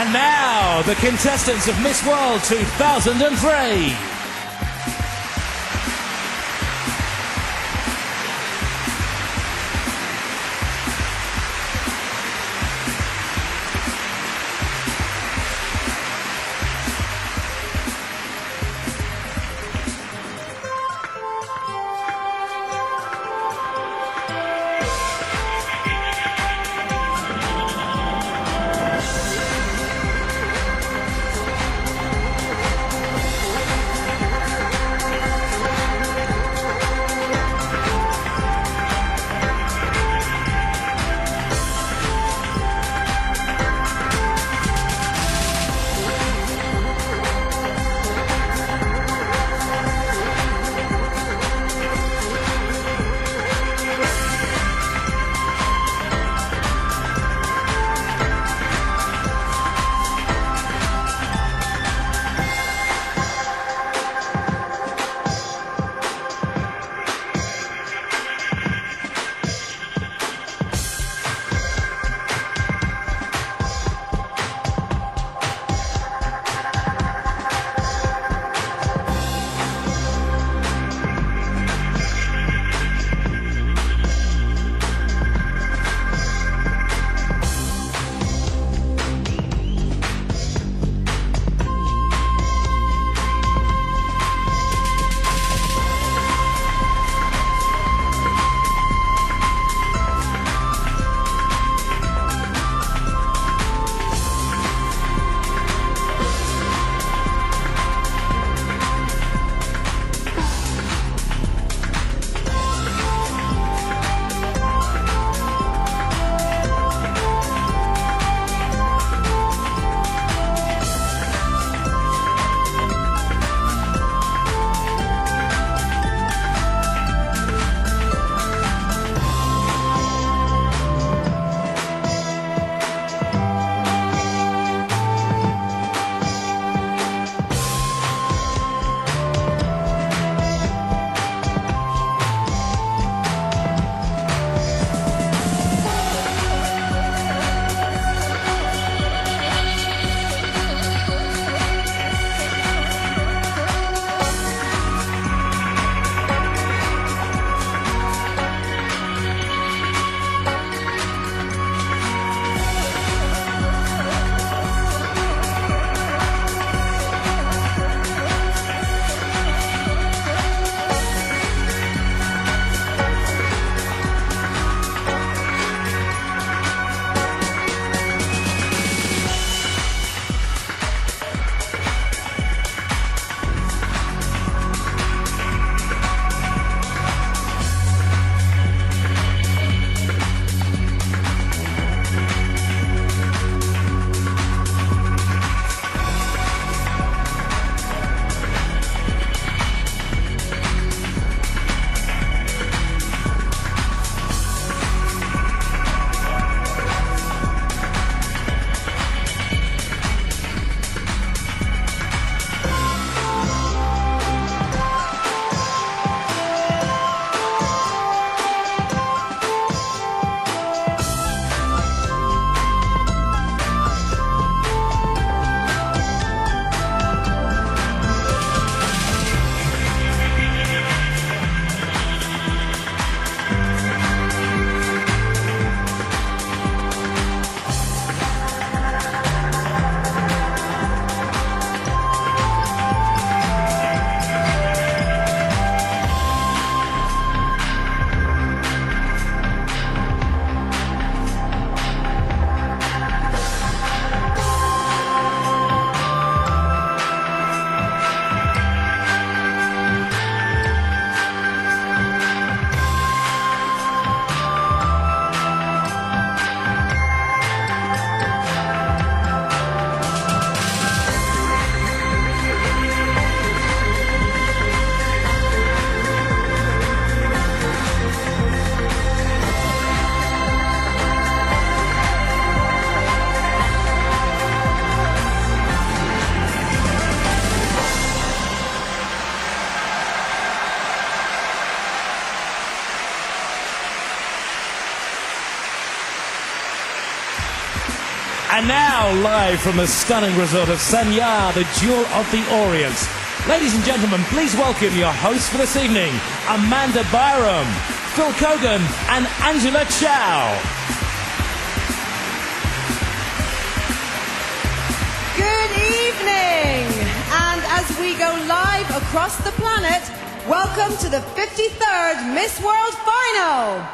And now, the contestants of Miss World 2003. And now, live from the stunning resort of Sanya, the Jewel of the Orient. Ladies and gentlemen, please welcome your hosts for this evening, Amanda Byram, Phil Kogan, and Angela Chow. Good evening, and as we go live across the planet, welcome to the 53rd Miss World Final.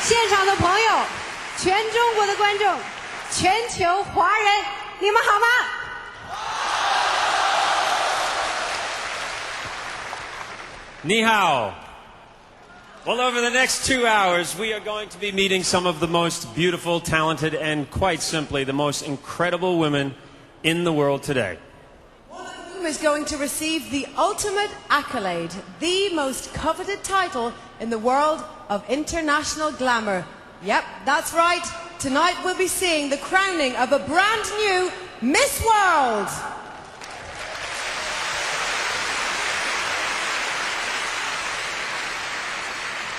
现场的朋友，全中国的观众，全球华人，你们好吗？ Ni hao. Well, over the next 2 hours, we are going to be meeting some of the most beautiful, talented, and quite simply, the most incredible women in the world today. One of whom is going to receive the ultimate accolade, the most coveted title in the world of international glamour. Yep, that's right. Tonight we'll be seeing the crowning of a brand new Miss World.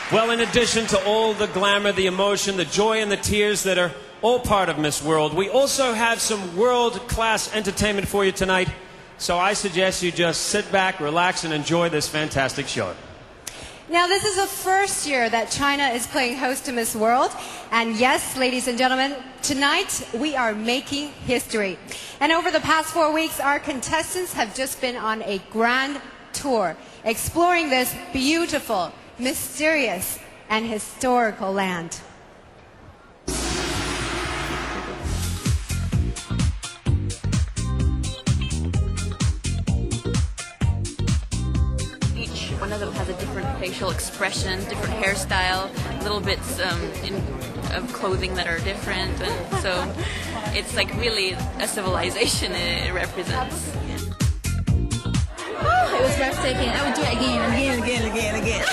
Well, in addition to all the glamour, the emotion, the joy, and the tears that are all part of Miss World, we also have some world-class entertainment for you tonight. So I suggest you just sit back, relax, and enjoy this fantastic show. Now, this is the first year that China is playing host to Miss World. And yes, ladies and gentlemen, tonight we are making history. And over the past 4 weeks, our contestants have just been on a grand tour, exploring this beautiful, mysterious, and historical land. One of them has a different facial expression, different hairstyle, little bits of clothing that are different, and so it's like really a civilization it represents. Yeah. Oh, it was breathtaking. I would do it again and again and again and again and again.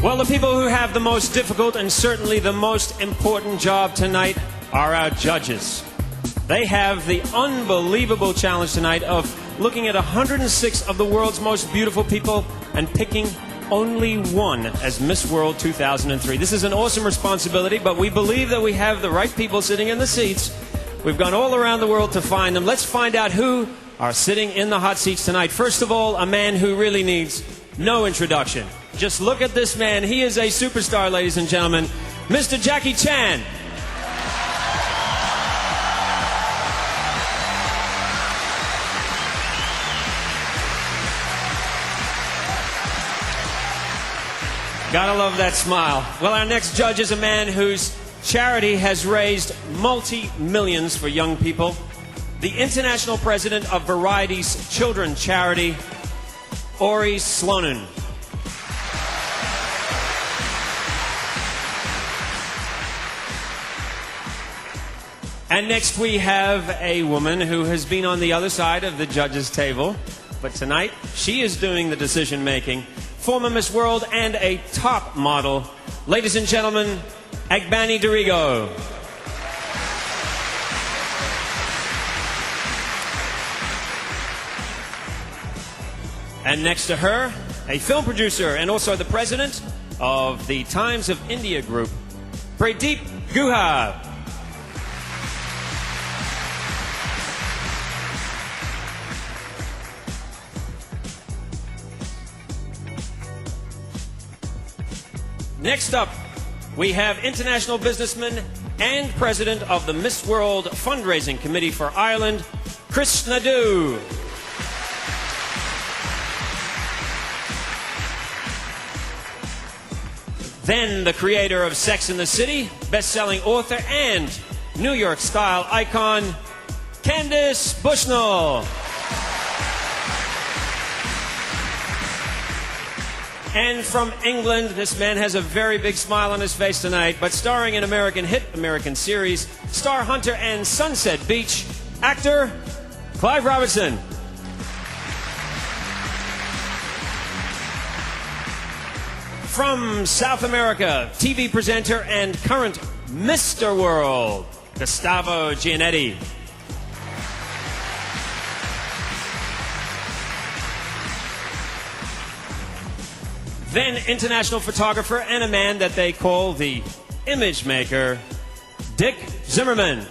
Well, the people who have the most difficult and certainly the most important job tonight are our judges. They have the unbelievable challenge tonight of looking at 106 of the world's most beautiful people and picking only one as Miss World 2003. This is an awesome responsibility, but we believe that we have the right people sitting in the seats. We've gone all around the world to find them. Let's find out who are sitting in the hot seats tonight. First of all, a man who really needs no introduction. Just look at this man. He is a superstar, ladies and gentlemen. Mr. Jackie Chan. Gotta love that smile. Well, our next judge is a man whose charity has raised multi-millions for young people. The international president of Variety's children charity, Ori Slonin. And next we have a woman who has been on the other side of the judges' table, but tonight she is doing the decision-making. Former Miss World and a top model. Ladies and gentlemen, Agbani Dorigo. And next to her, a film producer and also the president of the Times of India Group, Pradeep Guha. Next up, we have international businessman and president of the Miss World Fundraising Committee for Ireland, Chris Nadeau. Then the creator of Sex and the City, best-selling author and New York style icon, Candice Bushnell. And from England, this man has a very big smile on his face tonight, but starring in American hit American series, Star Hunter and Sunset Beach, actor Clive Robinson. From South America, TV presenter and current Mr. World, Gustavo Giannetti. Then international photographer and a man that they call the image maker, Dick Zimmerman.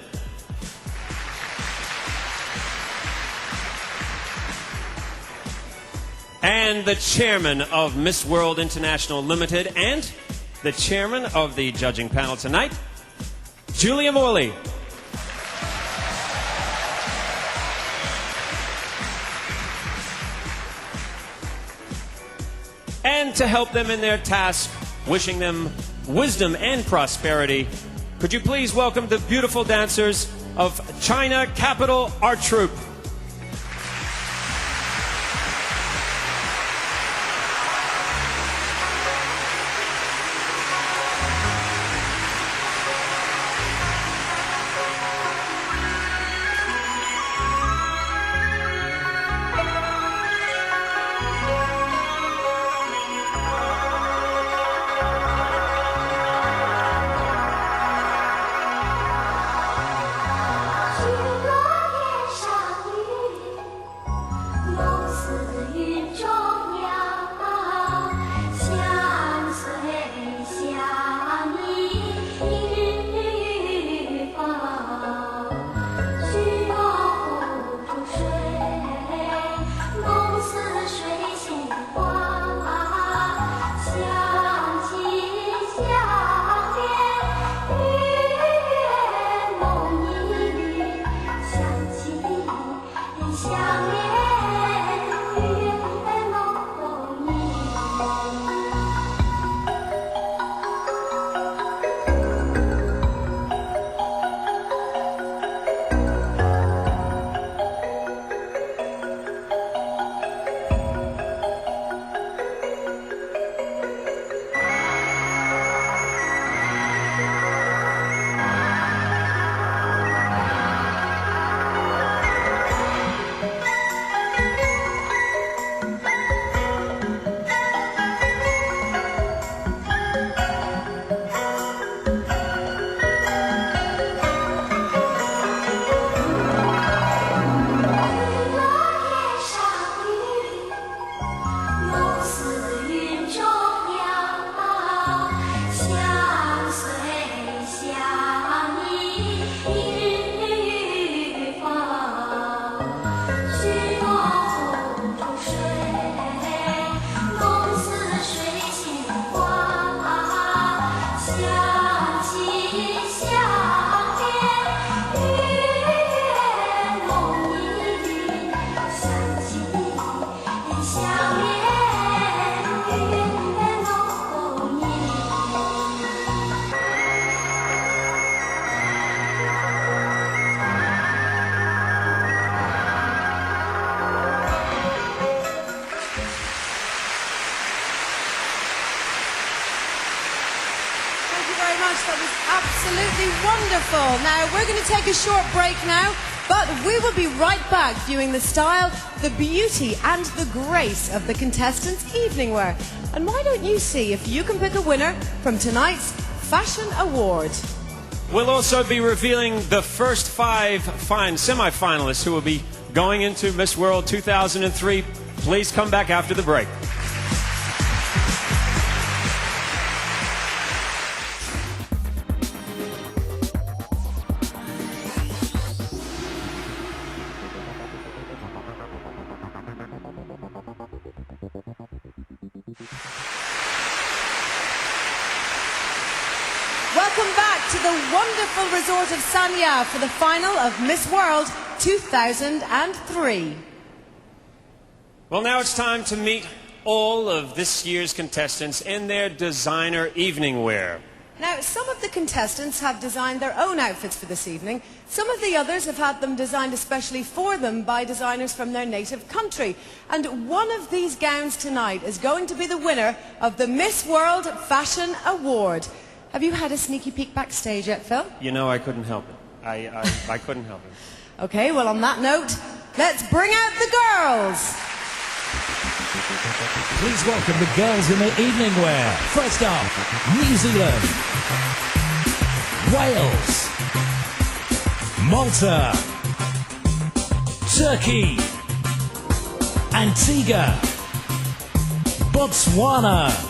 And the chairman of Miss World International Limited and the chairman of the judging panel tonight, Julia Morley. And to help them in their task, wishing them wisdom and prosperity, could you please welcome the beautiful dancers of China Capital Art Troupe. That was absolutely wonderful. Now, we're going to take a short break now, but we will be right back viewing the style, the beauty and the grace of the contestants' evening wear. And why don't you see if you can pick a winner from tonight's Fashion Award? We'll also be revealing the first 5 semi-finalists who will be going into Miss World 2003. Please come back after the break. Welcome back to the wonderful resort of Sanya for the final of Miss World 2003. Well, now it's time to meet all of this year's contestants in their designer evening wear. Now, some of the contestants have designed their own outfits for this evening. Some of the others have had them designed especially for them by designers from their native country. And one of these gowns tonight is going to be the winner of the Miss World Fashion Award. Have you had a sneaky peek backstage yet, Phil? You know, I couldn't help it. I couldn't help it. Okay, well, on that note, let's bring out the girls. Please welcome the girls in their evening wear. First up, New Zealand, Wales, Malta, Turkey, Antigua, Botswana,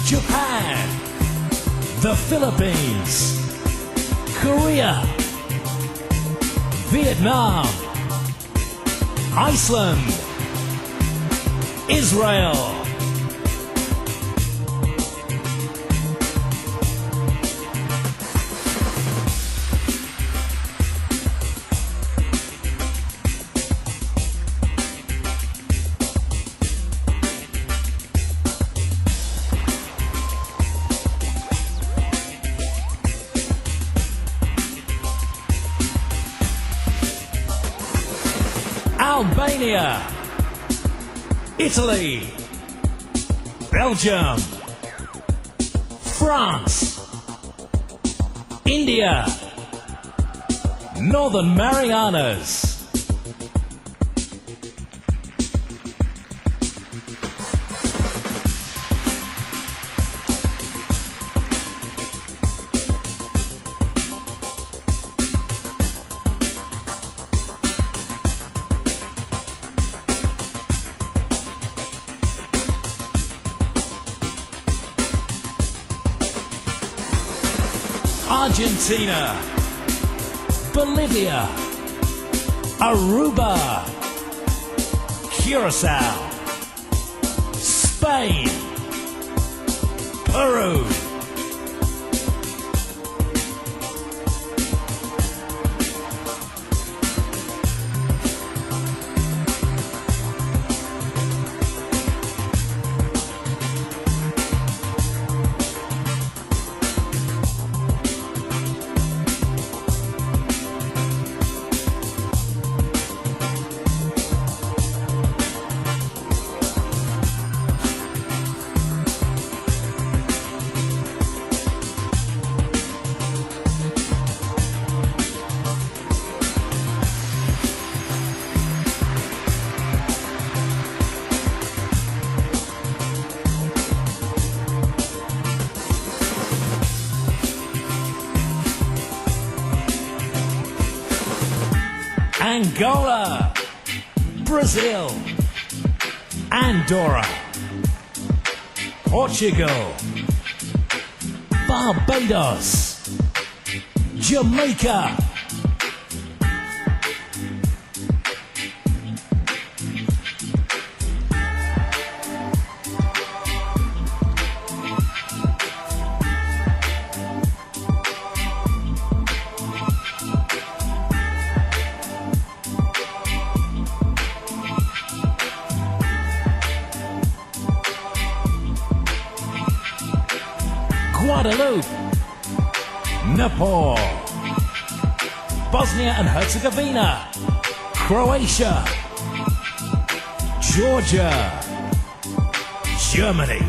Japan, the Philippines, Korea, Vietnam, Iceland, Israel, Albania, Italy, Belgium, France, India, Northern Marianas, Argentina, Bolivia, Aruba, Curacao, Spain, Peru, Angola, Brazil, Andorra, Portugal, Barbados, Jamaica, Guadeloupe, Nepal, Bosnia and Herzegovina, Croatia, Georgia, Germany,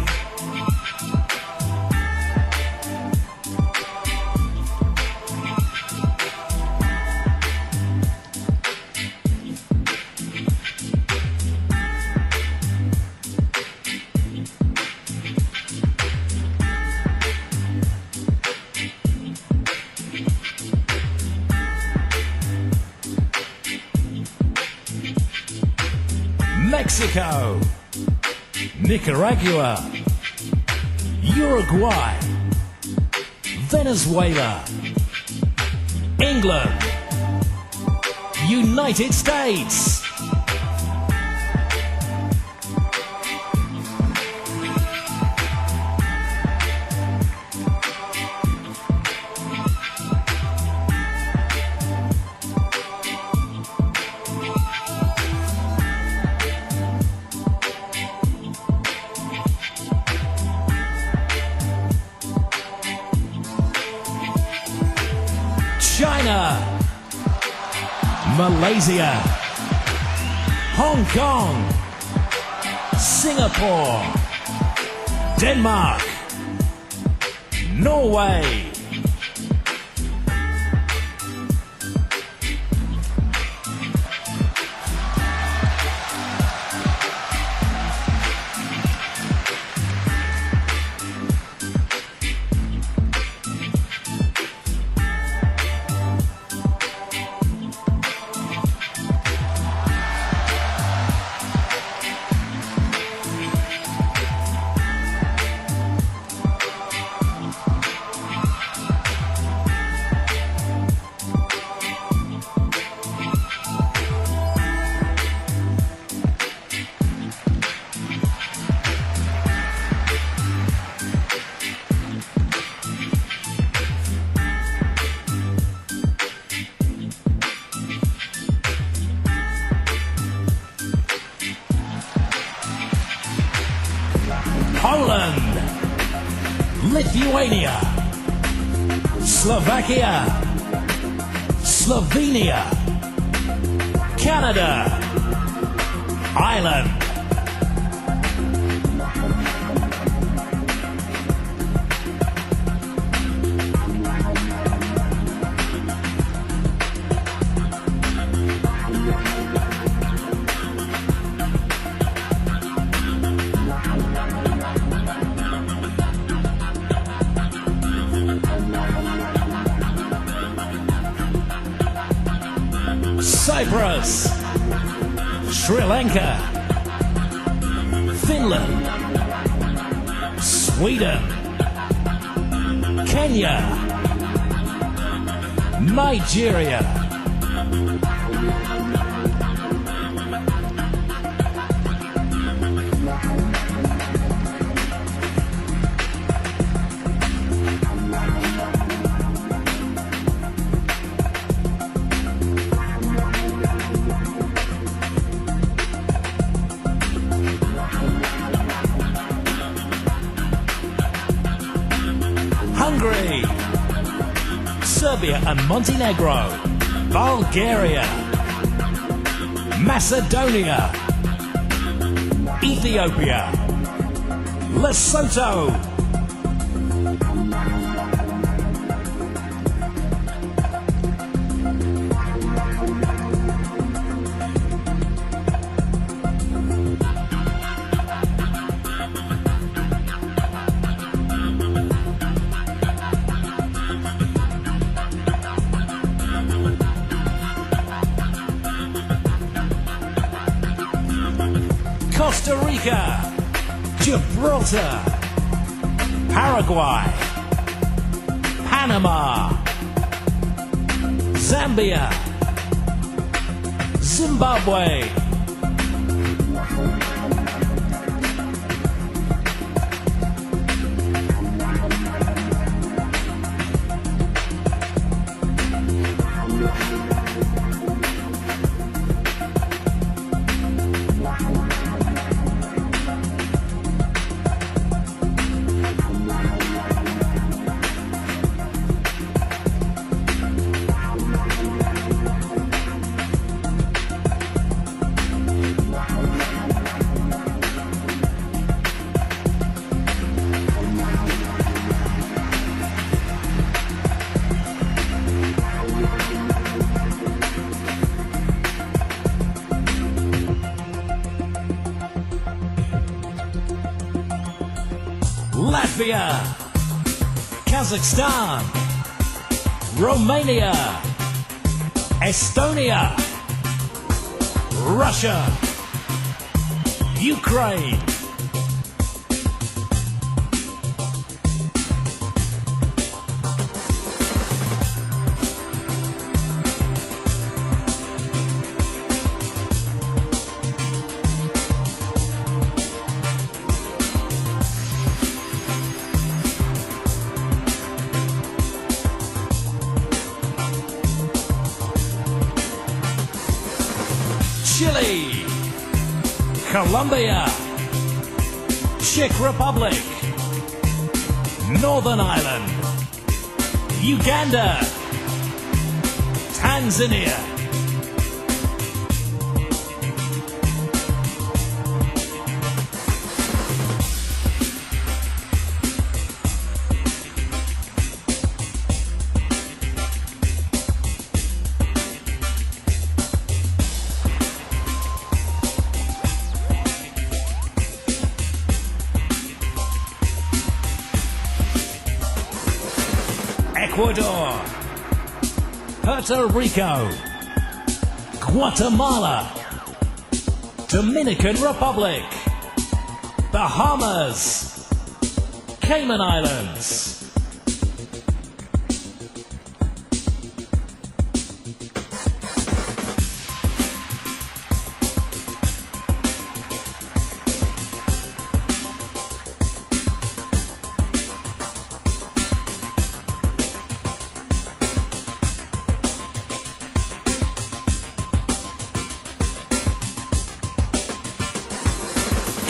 Mexico, Nicaragua, Uruguay, Venezuela, England, United States. China, Malaysia, Hong Kong, Singapore, Denmark, Norway, Poland, Lithuania, Slovakia, Slovenia, Canada, Ireland, Cyprus, Sri Lanka, Finland, Sweden, Kenya, Nigeria, Hungary, Serbia and Montenegro, Bulgaria, Macedonia, Ethiopia, Lesotho, Costa Rica, Gibraltar, Paraguay, Panama, Zambia, Zimbabwe, Latvia, Kazakhstan, Romania, Estonia, Russia, Ukraine, Chile, Colombia, Czech Republic, Northern Ireland, Uganda, Tanzania, Ecuador, Puerto Rico, Guatemala, Dominican Republic, Bahamas, Cayman Islands,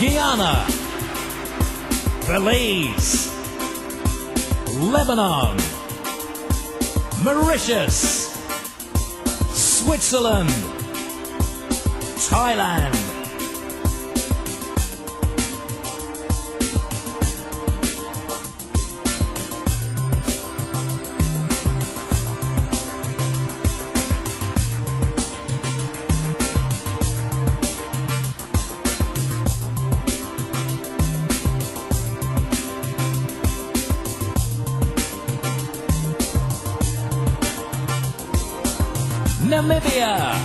Guyana, Belize, Lebanon, Mauritius, Switzerland, Thailand, Namibia,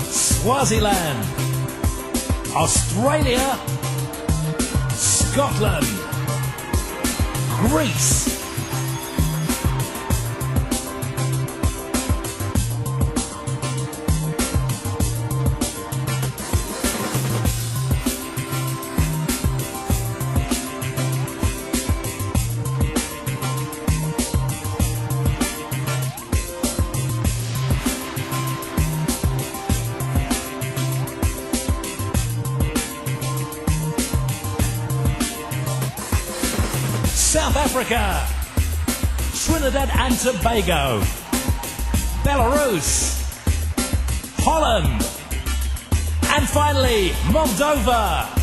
Swaziland, Australia, Scotland, Greece, South Africa, Trinidad and Tobago, Belarus, Holland, and finally Moldova.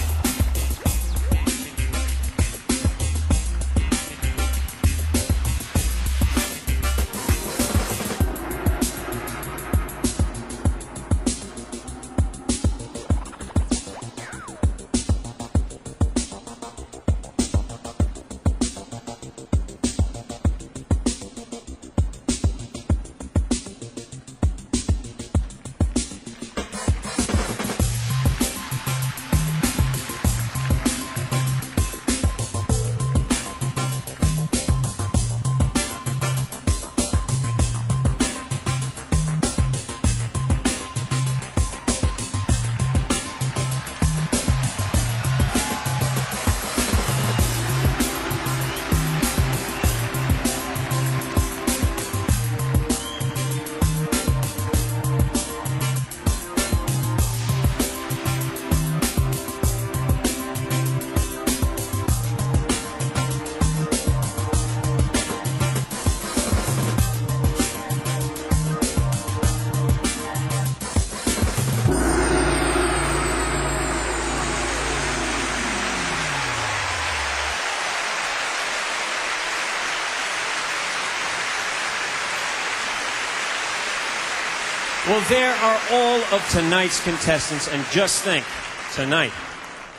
Well, there are all of tonight's contestants, and just think, tonight,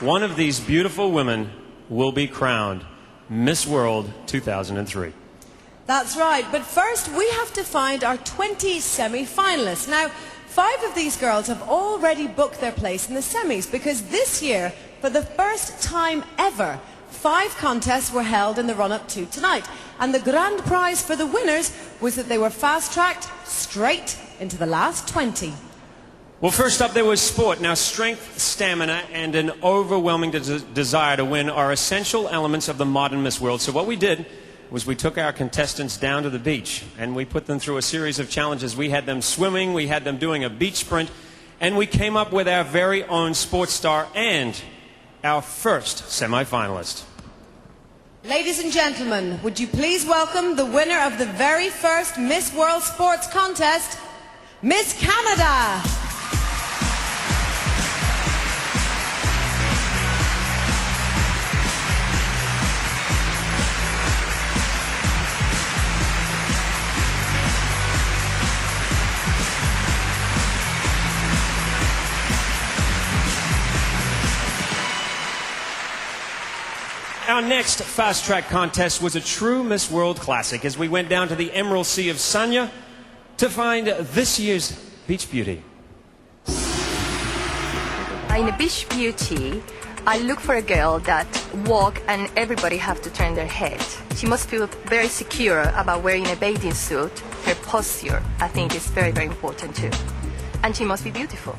one of these beautiful women will be crowned Miss World 2003. That's right, but first we have to find our 20 semi-finalists. Now, 5 of these girls have already booked their place in the semis because this year, for the first time ever, 5 contests were held in the run-up to tonight. And the grand prize for the winners was that they were fast-tracked straight into the last 20. Well, first up there was sport. Now, strength, stamina, and an overwhelming desire to win are essential elements of the modern Miss World. So what we did was we took our contestants down to the beach and we put them through a series of challenges. We had them swimming, we had them doing a beach sprint, And we came up with our very own sports star and our first semi-finalist. Ladies and gentlemen, would you please welcome the winner of the very first Miss World Sports Contest, Miss Canada. Our next fast track contest was a true Miss World classic as we went down to the Emerald Sea of Sanya to find this year's Beach Beauty. In a Beach Beauty, I look for a girl that walk and everybody have to turn their head. She must feel very secure about wearing a bathing suit. Her posture, I think, is very, very important too. And she must be beautiful.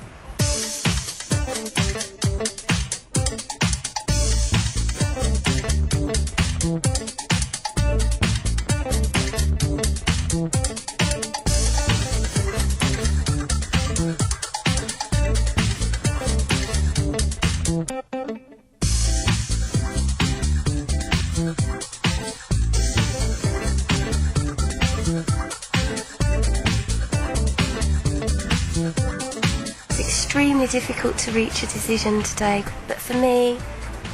Extremely difficult to reach a decision today, but for me,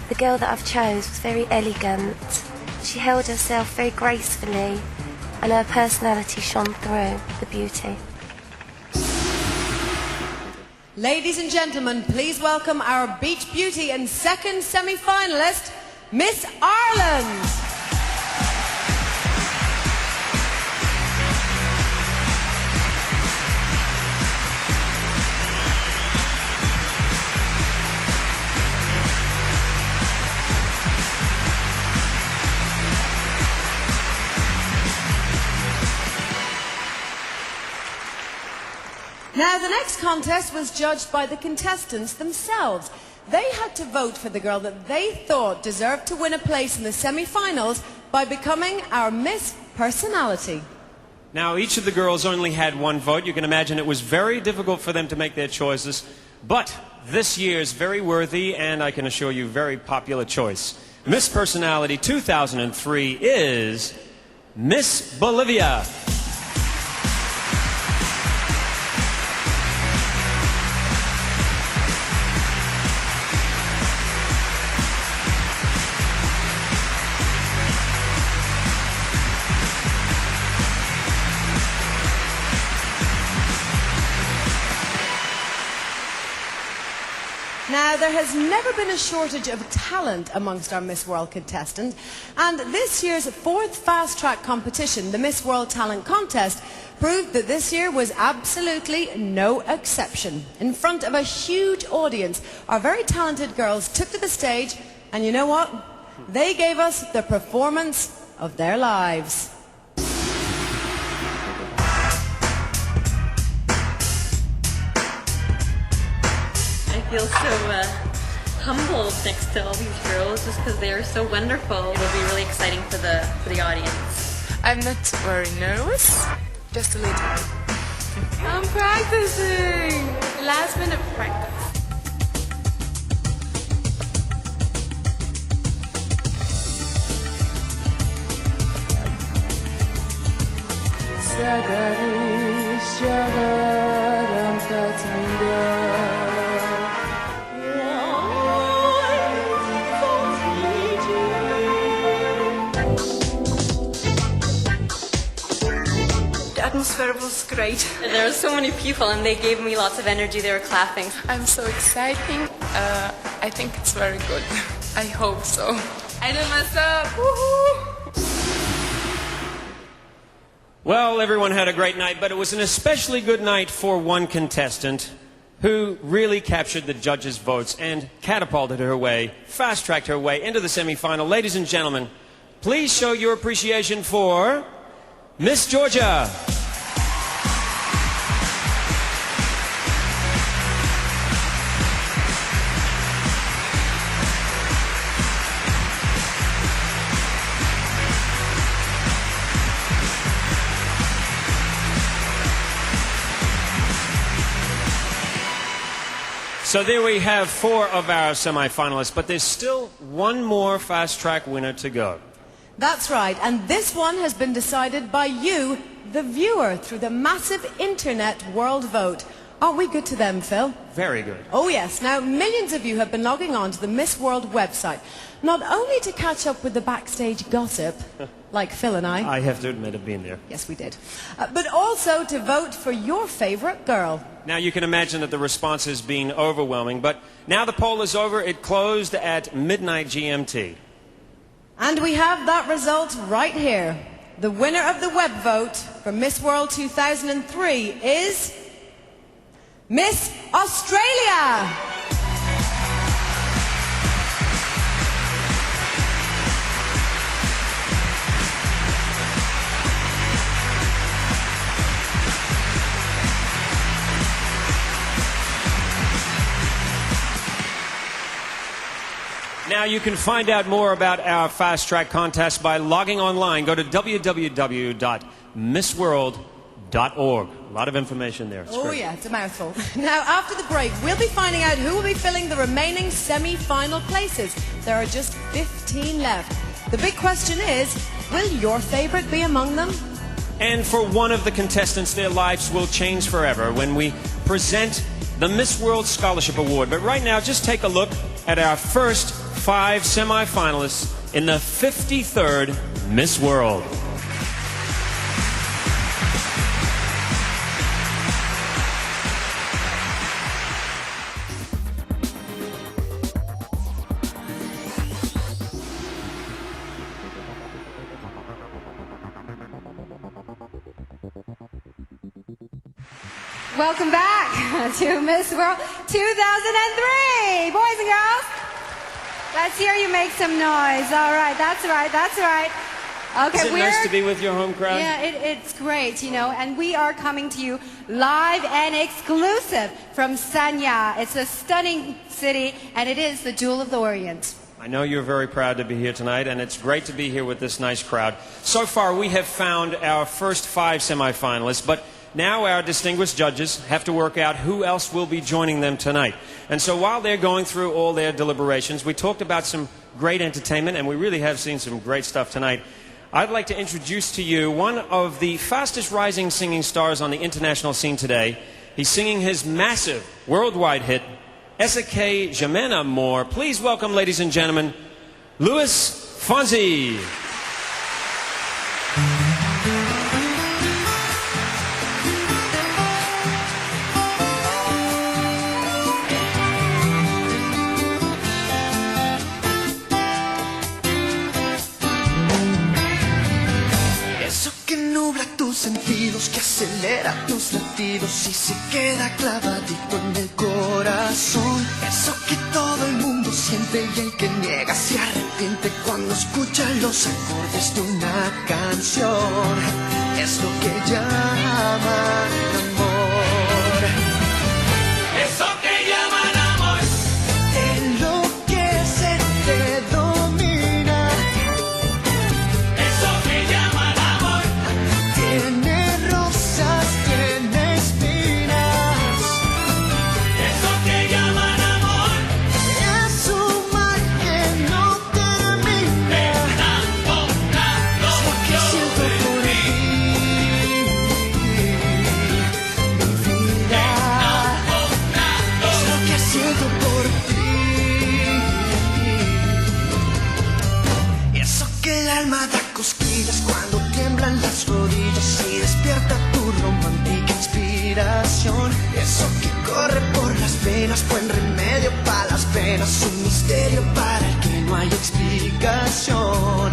the girl that I've chose was very elegant. She held herself very gracefully and her personality shone through the beauty. Ladies and gentlemen, please welcome our Beach Beauty and second semi-finalist, Miss Ireland. Now, the next contest was judged by the contestants themselves. They had to vote for the girl that they thought deserved to win a place in the semi-finals by becoming our Miss Personality. Now, each of the girls only had one vote. You can imagine it was very difficult for them to make their choices. But this year's very worthy and, I can assure you, very popular choice. Miss Personality 2003 is Miss Bolivia. Now, there has never been a shortage of talent amongst our Miss World contestants, and this year's fourth fast-track competition, the Miss World Talent Contest, proved that this year was absolutely no exception. In front of a huge audience, our very talented girls took to the stage, and you know what? They gave us the performance of their lives. I feel so humbled next to all these girls just because they are so wonderful. It will be really exciting for the audience. I'm not very nervous, just a little bit. I'm practicing. Last minute practice. The atmosphere was great. There were so many people and they gave me lots of energy. They were clapping. I'm so exciting. I think it's very good. I hope so. I did myself. Woohoo! Well, everyone had a great night, but it was an especially good night for one contestant who really captured the judges' votes and catapulted her way, fast-tracked her way into the semi-final. Ladies and gentlemen, please show your appreciation for Miss Georgia. So there we have 4 of our semi-finalists, but there's still one more fast-track winner to go. That's right, and this one has been decided by you, the viewer, through the massive internet world vote. Aren't we good to them, Phil? Very good. Oh yes. Now, millions of you have been logging on to the Miss World website, not only to catch up with the backstage gossip, like Phil and I. I have to admit I've been there. Yes, we did. But also to vote for your favorite girl. Now you can imagine that the response has been overwhelming, but now the poll is over. It closed at midnight GMT. And we have that result right here. The winner of the web vote for Miss World 2003 is Miss Australia. Now you can find out more about our Fast Track contest by logging online. Go to www.missworld.org. A lot of information there. It's great. Yeah, it's a mouthful. Now, after the break, we'll be finding out who will be filling the remaining semi-final places. There are just 15 left. The big question is, will your favorite be among them? And for one of the contestants, their lives will change forever when we present the Miss World Scholarship Award. But right now, just take a look at our first 5 semi-finalists in the 53rd Miss World. Welcome back to Miss World 2003. Boys and girls, let's hear you make some noise. All right, that's right, that's right. Okay, Is it nice to be with your home crowd? Yeah, it's great, you know, and we are coming to you live and exclusive from Sanya. It's a stunning city, and it is the Jewel of the Orient. I know you're very proud to be here tonight, and it's great to be here with this nice crowd. So far, we have found our first 5 semi-finalists, but now our distinguished judges have to work out who else will be joining them tonight. And so while they're going through all their deliberations, we talked about some great entertainment, and we really have seen some great stuff tonight. I'd like to introduce to you one of the fastest rising singing stars on the international scene today. He's singing his massive worldwide hit, Essa que Jamena More. Please welcome, ladies and gentlemen, Luis Fonsi. Sentidos que acelera tus latidos y se queda clavadito en el corazón. Eso que todo el mundo siente y el que niega se arrepiente cuando escucha los acordes de una canción. Es lo que llaman amor. Eso que llaman amor. Te enloquece, te domina. Eso que llaman amor. Tiene rosas, tiene espinas. Eso que llaman amor. Es un mal que no termina. Enamorado es lo que siento por ti, mi vida. Es lo que siento por ti. Eso que el alma da cosquillas cuando tiemblan las rodillas y despierta tu romántica inspiración. Eso que corre por las venas, buen remedio para las penas, un misterio para el que no hay explicación.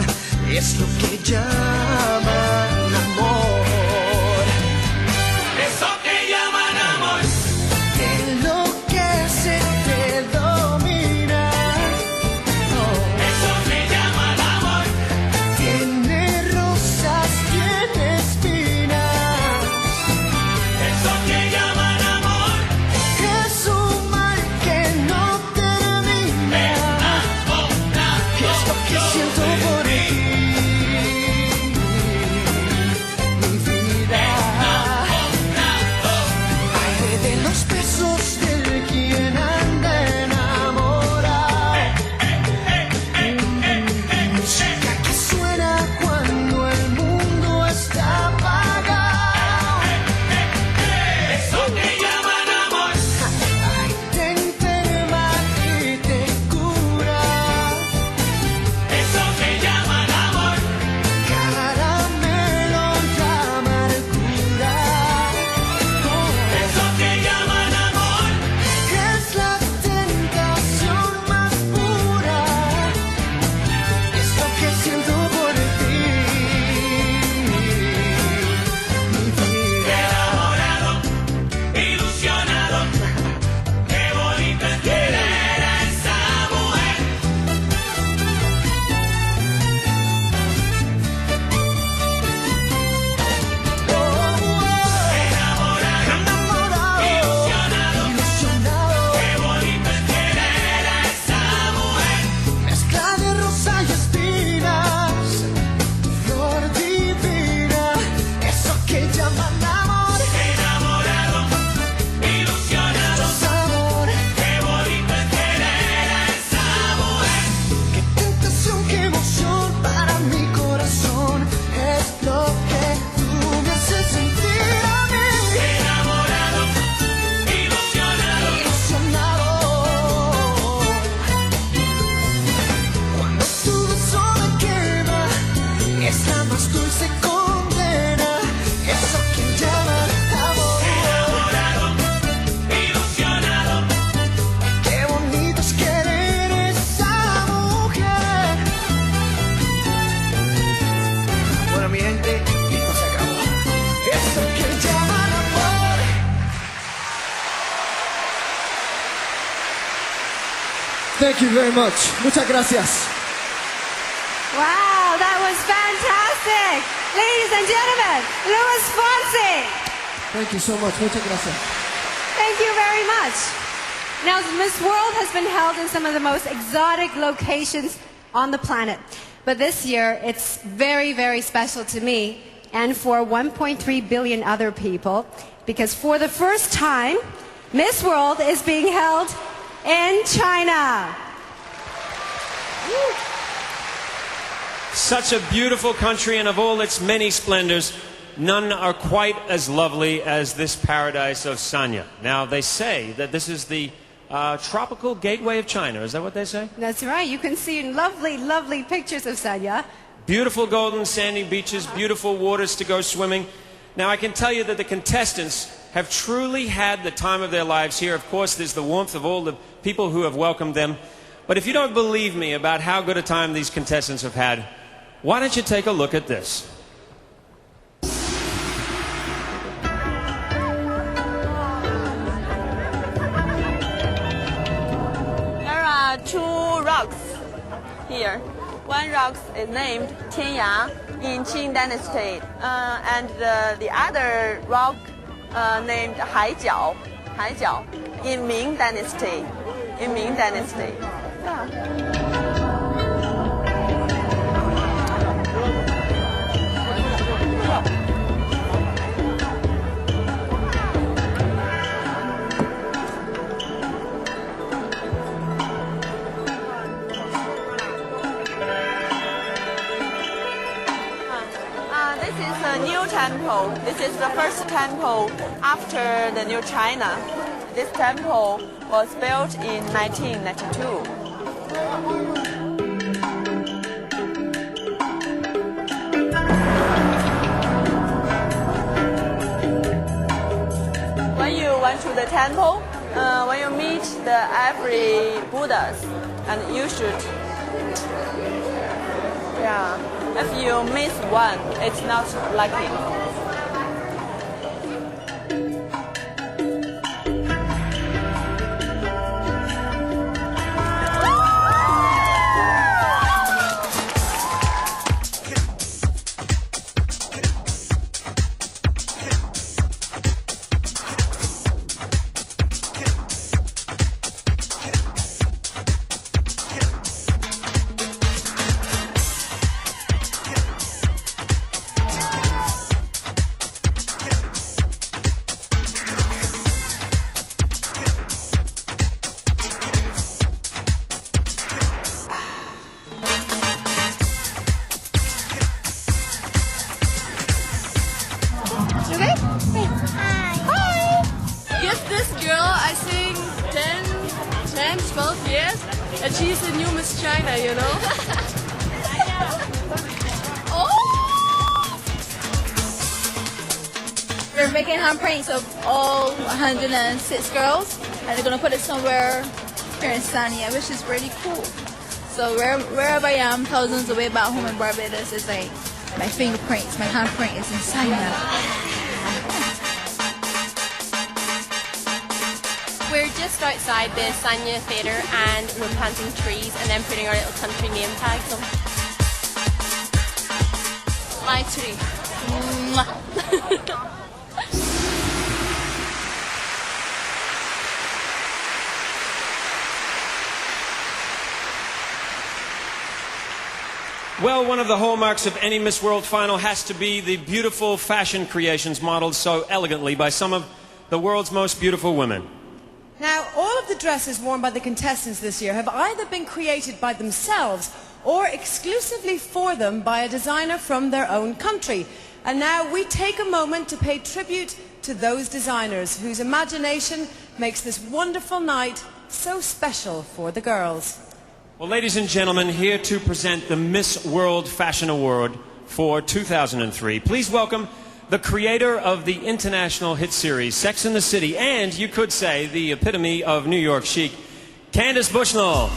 Es lo que llaman amor. Eso que llaman amor. Te enloquece, te domina. Eso que llaman amor. Tiene rosas, tiene espinas. Eso que llaman amor. Es un mal que no termina. Es lo que siento por ti. Thank you very much. Muchas gracias. Wow, that was fantastic. Ladies and gentlemen, Luis Fonsi. Thank you so much. Muchas gracias. Thank you very much. Now, Miss World has been held in some of the most exotic locations on the planet. But this year, it's very, very special to me and for 1.3 billion other people, because for the first time, Miss World is being held in China. Such a beautiful country, and of all its many splendors, none are quite as lovely as this paradise of Sanya. Now, they say that this is the tropical gateway of China. Is that what they say? That's right. You can see lovely, lovely pictures of Sanya. Beautiful golden sandy beaches, beautiful waters to go swimming. Now, I can tell you that the contestants have truly had the time of their lives here. Of course, there's the warmth of all the people who have welcomed them. But if you don't believe me about how good a time these contestants have had, why don't you take a look at this? There are two rocks here. One rock is named Tianya in Qing Dynasty, and the other rock named Haijiao in Ming Dynasty. This is a new temple. This is the first temple after the New China. This temple was built in 1992. When you went to the temple, when you meet every Buddhas, and you should, if you miss one, it's not lucky. And she's the new Miss China, you know? We're making handprints of all 106 girls, and they're gonna put it somewhere here in Sanya, which is really cool. So wherever I am, thousands away back home in Barbados, it's like my fingerprints, my handprint is in Sanya. We're just outside the Sanya Theatre and we're planting trees and then putting our little country name tags on. My tree. Well, one of the hallmarks of any Miss World final has to be the beautiful fashion creations modeled so elegantly by some of the world's most beautiful women. Now, all of the dresses worn by the contestants this year have either been created by themselves or exclusively for them by a designer from their own country. And now we take a moment to pay tribute to those designers whose imagination makes this wonderful night so special for the girls. Well, ladies and gentlemen, here to present the Miss World Fashion Award for 2003, please welcome the creator of the international hit series Sex and the City, and you could say the epitome of New York chic, Candace Bushnell.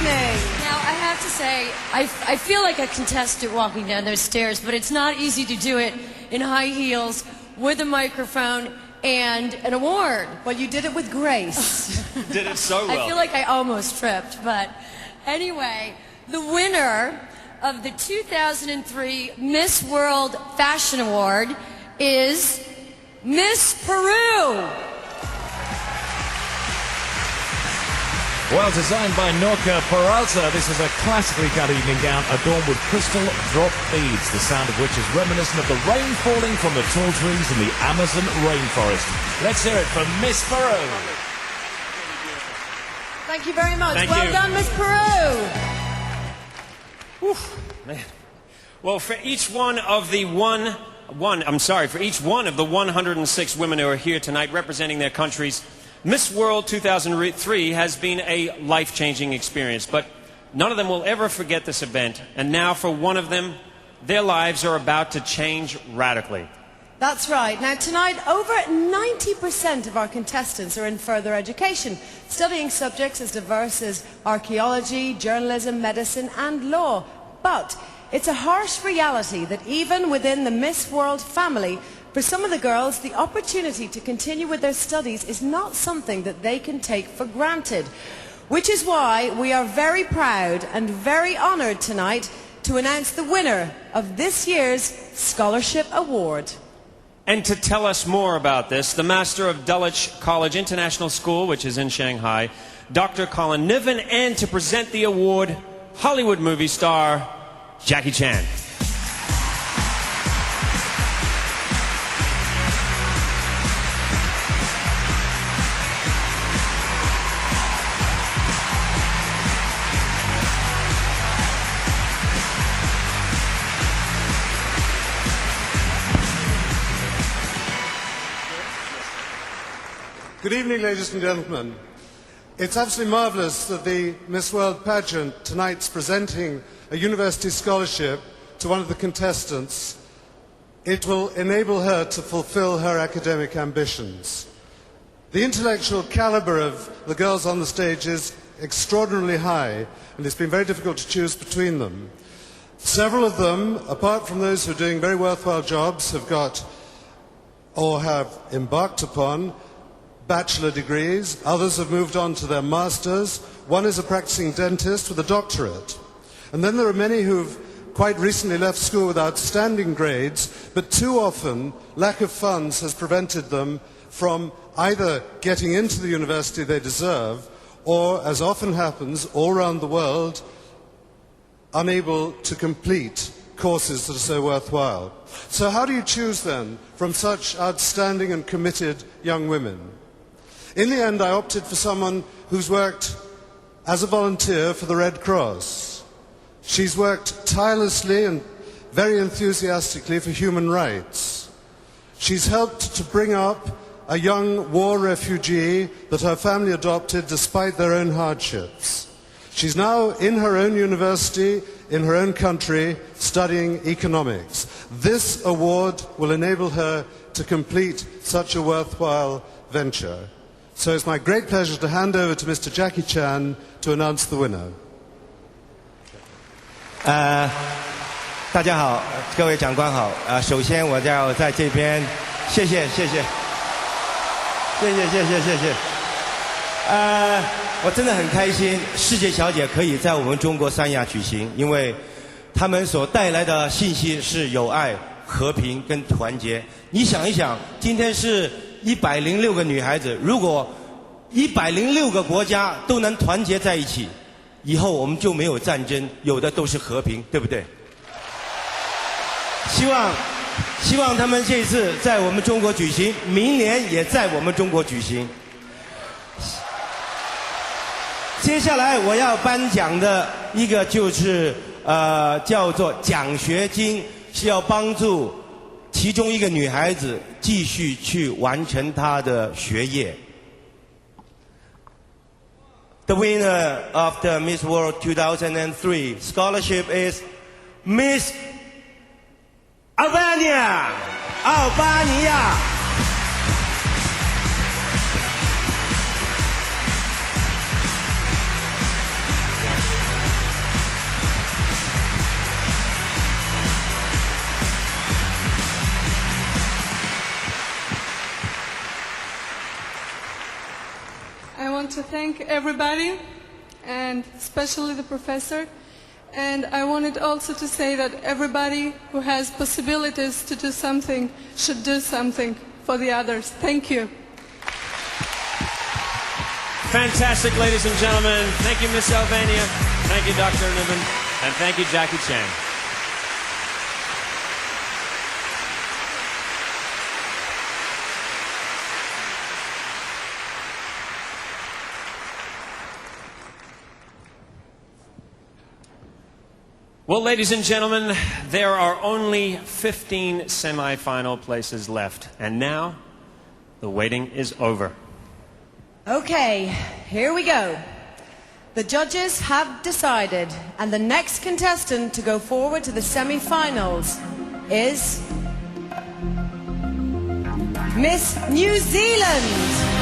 Mame. Now, I have to say, I feel like a contestant walking down those stairs, but it's not easy to do it in high heels with a microphone and an award. Well, you did it with grace. Did it so well. I feel like I almost tripped, but anyway, the winner of the 2003 Miss World Fashion Award is Miss Peru. Well, designed by Norca Peralta, this is a classically cut evening gown adorned with crystal drop beads, the sound of which is reminiscent of the rain falling from the tall trees in the Amazon rainforest. Let's hear it from Miss Peru. Thank you very much. Thank well you. done, Miss Peru. Man. Well, for each one of the for each one of the 106 women who are here tonight representing their countries, Miss World 2003 has been a life-changing experience, but none of them will ever forget this event. And now for one of them, their lives are about to change radically. That's right. Now, tonight, over 90% of our contestants are in further education, studying subjects as diverse as archaeology, journalism, medicine, and law. But it's a harsh reality that even within the Miss World family, for some of the girls, the opportunity to continue with their studies is not something that they can take for granted. Which is why we are very proud and very honoured tonight to announce the winner of this year's Scholarship Award. And to tell us more about this, the master of Dulwich College International School, which is in Shanghai, Dr. Colin Niven, and to present the award, Hollywood movie star Jackie Chan. Good evening, ladies and gentlemen. It's absolutely marvellous that the Miss World pageant tonight's presenting a university scholarship to one of the contestants. It will enable her to fulfill her academic ambitions. The intellectual calibre of the girls on the stage is extraordinarily high, and it's been very difficult to choose between them. Several of them, apart from those who are doing very worthwhile jobs, have got or have embarked upon bachelor degrees. Others have moved on to their masters. One is a practicing dentist with a doctorate. And then there are many who've quite recently left school with outstanding grades, but too often lack of funds has prevented them from either getting into the university they deserve or, as often happens all around the world, unable to complete courses that are so worthwhile. So how do you choose then from such outstanding and committed young women? In the end, I opted for someone who's worked as a volunteer for the Red Cross. She's worked tirelessly and very enthusiastically for human rights. She's helped to bring up a young war refugee that her family adopted despite their own hardships. She's now in her own university, in her own country, studying economics. This award will enable her to complete such a worthwhile venture. So it's my great pleasure to hand over to Mr. Jackie Chan to announce the winner. 大家好，各位长官好。首先我要在这边谢谢。我真的很开心，世界小姐可以在我们中国三亚举行，因为他们所带来的信息是友爱、和平跟团结。你想一想，今天是106个女孩子，如果106个国家都能团结在一起，以后我们就没有战争，有的都是和平，对不对？希望他们这次在我们中国举行，明年也在我们中国举行。接下来我要颁奖的一个就是叫做奖学金，是要帮助其中一个女孩子继续去完成她的学业。The winner of the Miss World 2003 scholarship is Miss Albania, 奥巴尼亚。to thank everybody, and especially the professor. And I wanted also to say that everybody who has possibilities to do something should do something for the others. Thank you. Fantastic, ladies and gentlemen. Thank you, Miss Albania. Thank you, Dr. Niven. And thank you, Jackie Chan. Well, ladies and gentlemen, there are only 15 semi-final places left. And now, the waiting is over. Okay, here we go. The judges have decided, and the next contestant to go forward to the semi-finals is Miss New Zealand.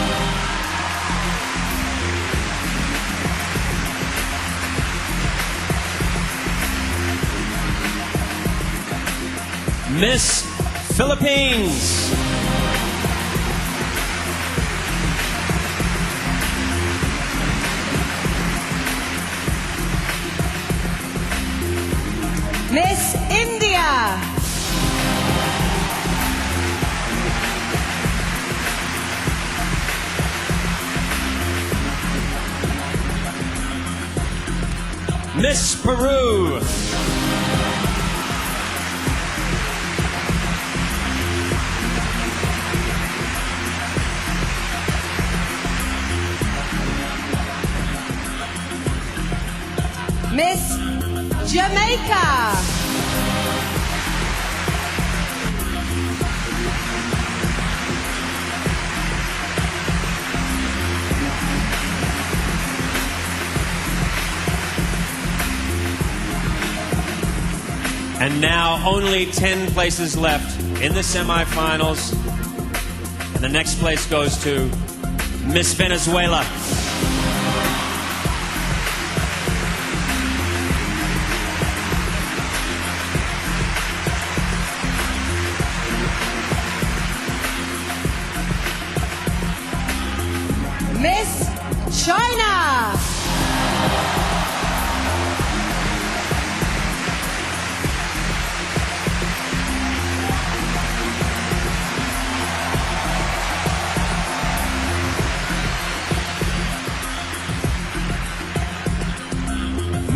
Miss Philippines. Miss India. Miss Peru. Miss Jamaica. And now only 10 places left in the semifinals. And the next place goes to Miss Venezuela. Miss China.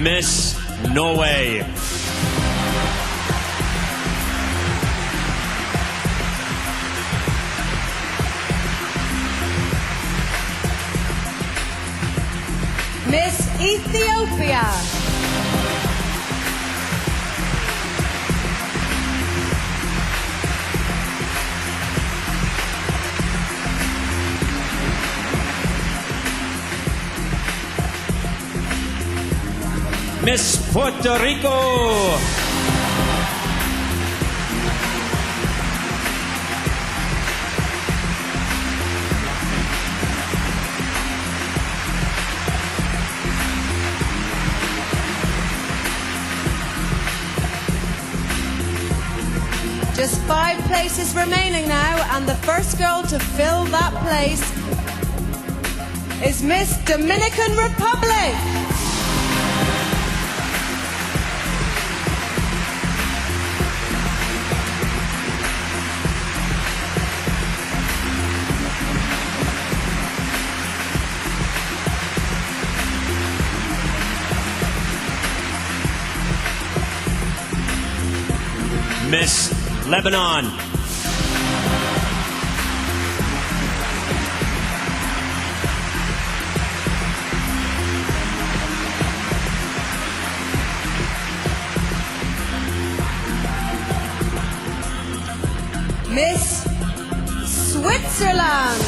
Miss Norway. Miss Ethiopia. Miss Puerto Rico. Just 5 places remaining now, and the first girl to fill that place is Miss Dominican Republic. Miss Lebanon. Miss Switzerland.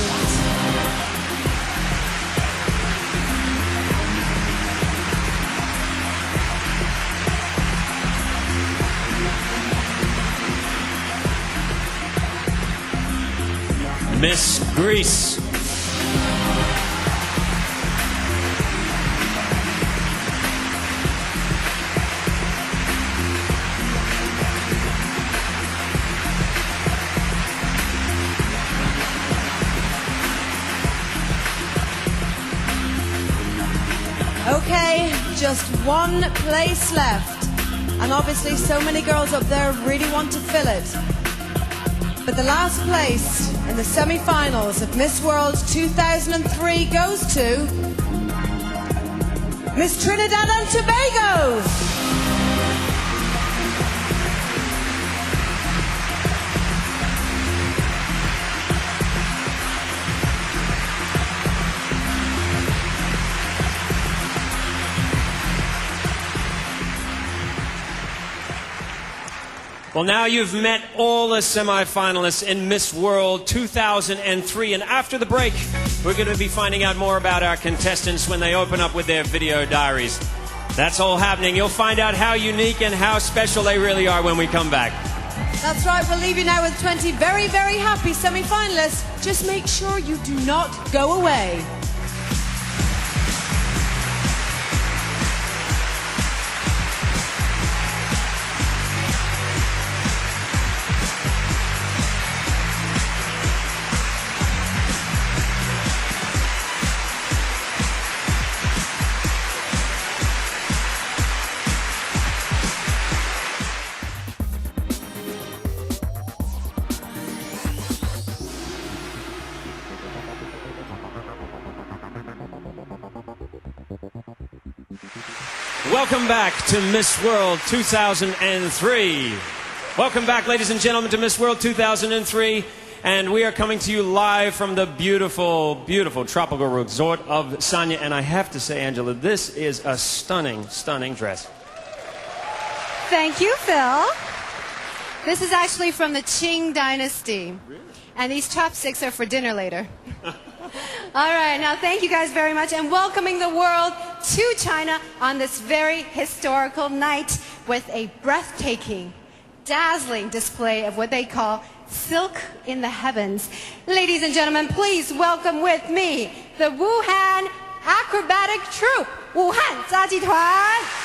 Miss Greece. just one place left. And obviously so many girls up there really want to fill it. But the last place in the semi-finals of Miss World 2003 goes to Miss Trinidad and Tobago. Well, now you've met all the semifinalists in Miss World 2003, and after the break, we're going to be finding out more about our contestants when they open up with their video diaries. That's all happening. You'll find out how unique and how special they really are when we come back. That's right, we'll leave you now with 20 very, very happy semi-finalists. Just make sure you do not go away. Welcome back to Miss World 2003. Welcome back, ladies and gentlemen, to Miss World 2003. And we are coming to you live from the beautiful, beautiful tropical resort of Sanya. And I have to say, Angela, this is a stunning, stunning dress. Thank you, Phil. This is actually from the Qing Dynasty. Really? And these chopsticks are for dinner later. All right, now thank you guys very much, and welcoming the world to China on this very historical night with a breathtaking, dazzling display of what they call silk in the heavens. Ladies and gentlemen, please welcome with me the Wuhan Acrobatic Troupe, Wuhan 杂技团.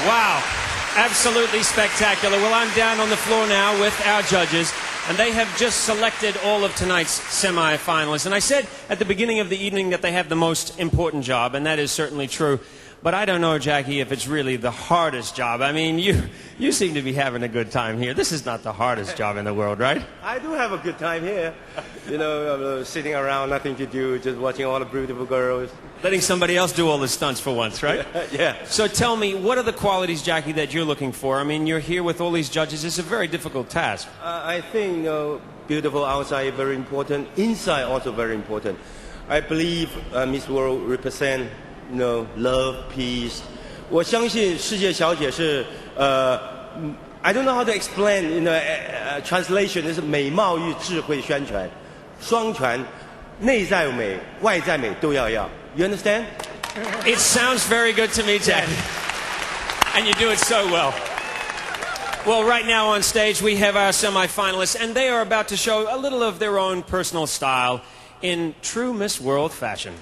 Wow, absolutely spectacular. Well, I'm down on the floor now with our judges, and they have just selected all of tonight's semi-finalists. And I said at the beginning of the evening that they have the most important job, and that is certainly true. But I don't know, Jackie, if it's really the hardest job. I mean, you seem to be having a good time here. This is not the hardest job in the world, right? I do have a good time here. You know, sitting around, nothing to do, just watching all the beautiful girls. Letting somebody else do all the stunts for once, right? Yeah. So tell me, what are the qualities, Jackie, that you're looking for? I mean, you're here with all these judges. It's a very difficult task. I think, beautiful outside very important, inside also very important. I believe Miss World represent, love, peace. 我相信世界小姐是I don't know how to explain. Translation is 美貌与智慧宣传，双全，内在美、外在美都要。You understand? It sounds very good to me, Jackie. And you do it so well. Well, right now on stage we have our semi-finalists, and they are about to show a little of their own personal style in true Miss World fashion.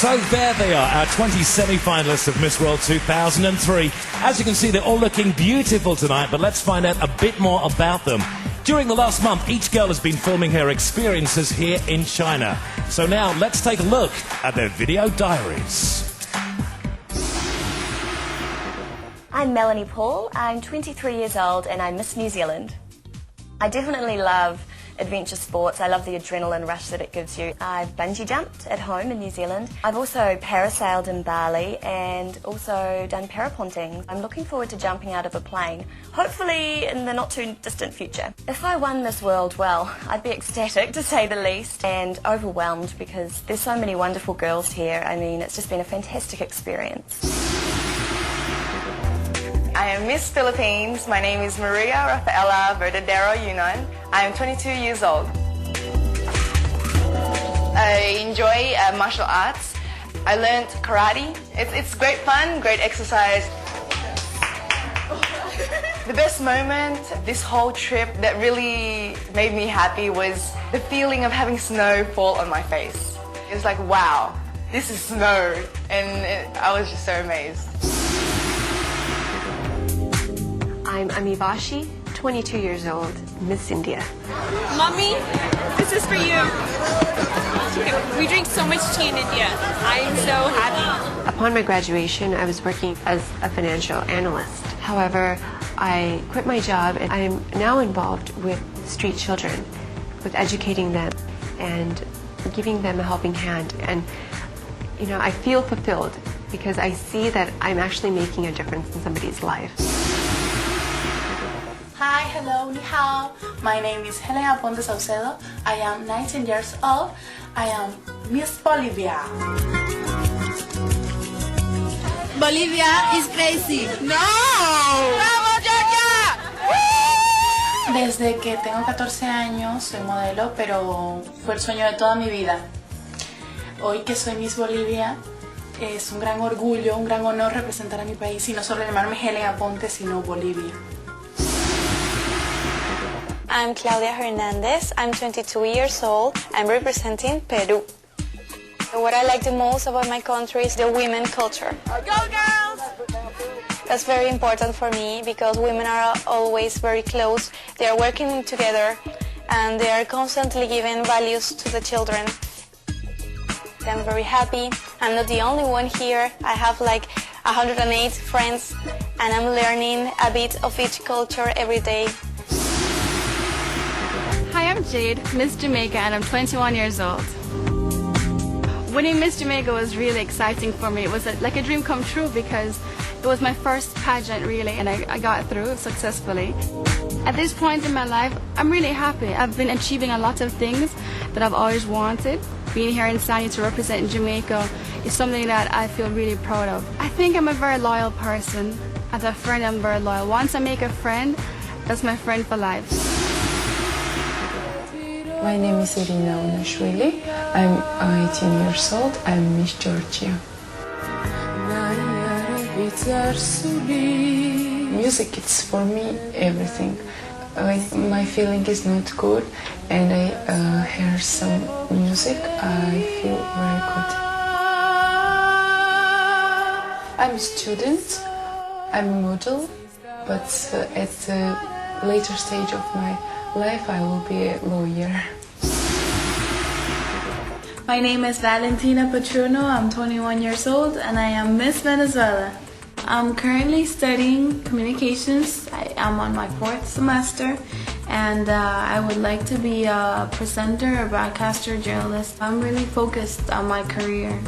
So there they are, our 20 semi-finalists of Miss World 2003. As you can see, they're all looking beautiful tonight, but let's find out a bit more about them. During the last month, each girl has been filming her experiences here in China. So now, let's take a look at their video diaries. I'm Melanie Paul, I'm 23 years old and I'm Miss New Zealand. I definitely love adventure sports. I love the adrenaline rush that it gives you. I've bungee jumped at home in New Zealand. I've also parasailed in Bali and also done paraponting. I'm looking forward to jumping out of a plane, hopefully in the not too distant future. If I won Miss World, well, I'd be ecstatic to say the least and overwhelmed because there's so many wonderful girls here. I mean, it's just been a fantastic experience. I am Miss Philippines. My name is Maria Rafaela Verdadero Yunan. I am 22 years old. I enjoy martial arts. I learned karate. It's great fun, great exercise. The best moment this whole trip that really made me happy was the feeling of having snow fall on my face. It was like, wow, this is snow. And I was just so amazed. I'm Amivashi, 22 years old, Miss India. Mommy, this is for you. We drink so much tea in India. I'm so happy. Upon my graduation, I was working as a financial analyst. However, I quit my job and I'm now involved with street children, with educating them and giving them a helping hand. And, I feel fulfilled because I see that I'm actually making a difference in somebody's life. Hi, hello, ni hao. My name is Helena Ponte Saucedo. I am 19 years old. I am Miss Bolivia. Bolivia is crazy. No! ¡Vamos, Georgia! Desde que tengo 14 años soy modelo, pero fue el sueño de toda mi vida. Hoy que soy Miss Bolivia, es un gran orgullo, un gran honor representar a mi país y no solo llamarme Helena Ponte, sino Bolivia. I'm Claudia Hernandez. I'm 22 years old. I'm representing Peru. What I like the most about my country is the women culture. Go girls! That's very important for me because women are always very close. They are working together and they are constantly giving values to the children. I'm very happy. I'm not the only one here. I have like 108 friends and I'm learning a bit of each culture every day. Hi, I'm Jade, Miss Jamaica, and I'm 21 years old. Winning Miss Jamaica was really exciting for me. It was like a dream come true because It was my first pageant, really, and I got through successfully. At this point in my life, I'm really happy. I've been achieving a lot of things that I've always wanted. Being here in Sanya to represent Jamaica is something that I feel really proud of. I think I'm a very loyal person. As a friend, I'm very loyal. Once I make a friend, that's my friend for life. My name is Irina Unashvili. I'm 18 years old. I'm Miss Georgia. Music is for me everything. When my feeling is not good and I hear some music, I feel very good. I'm a student, I'm a model, but at the later stage of my life I will be a lawyer. My name is Valentina Patrono, I'm 21 years old and I am Miss Venezuela. I'm currently studying communications. I am on my 4th semester and I would like to be a presenter, a broadcaster, journalist. I'm really focused on my career.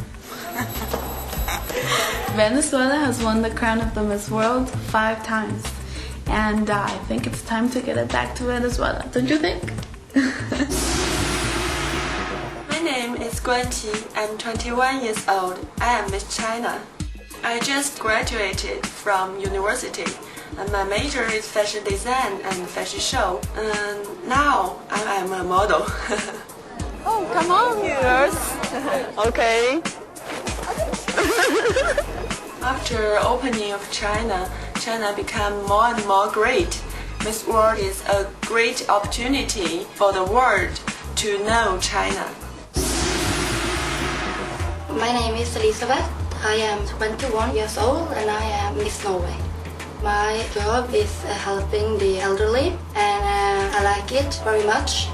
Venezuela has won the crown of the Miss World 5 times and I think it's time to get it back to Venezuela, don't you think? My name is Guan Qi. I'm 21 years old. I am Miss China. I just graduated from university and my major is fashion design and fashion show. And now I am a model. Oh, come on, girls. Okay. After opening of China became more and more great. Miss World is a great opportunity for the world to know China. My name is Elizabeth. I am 21 years old and I am Miss Norway. My job is helping the elderly and I like it very much.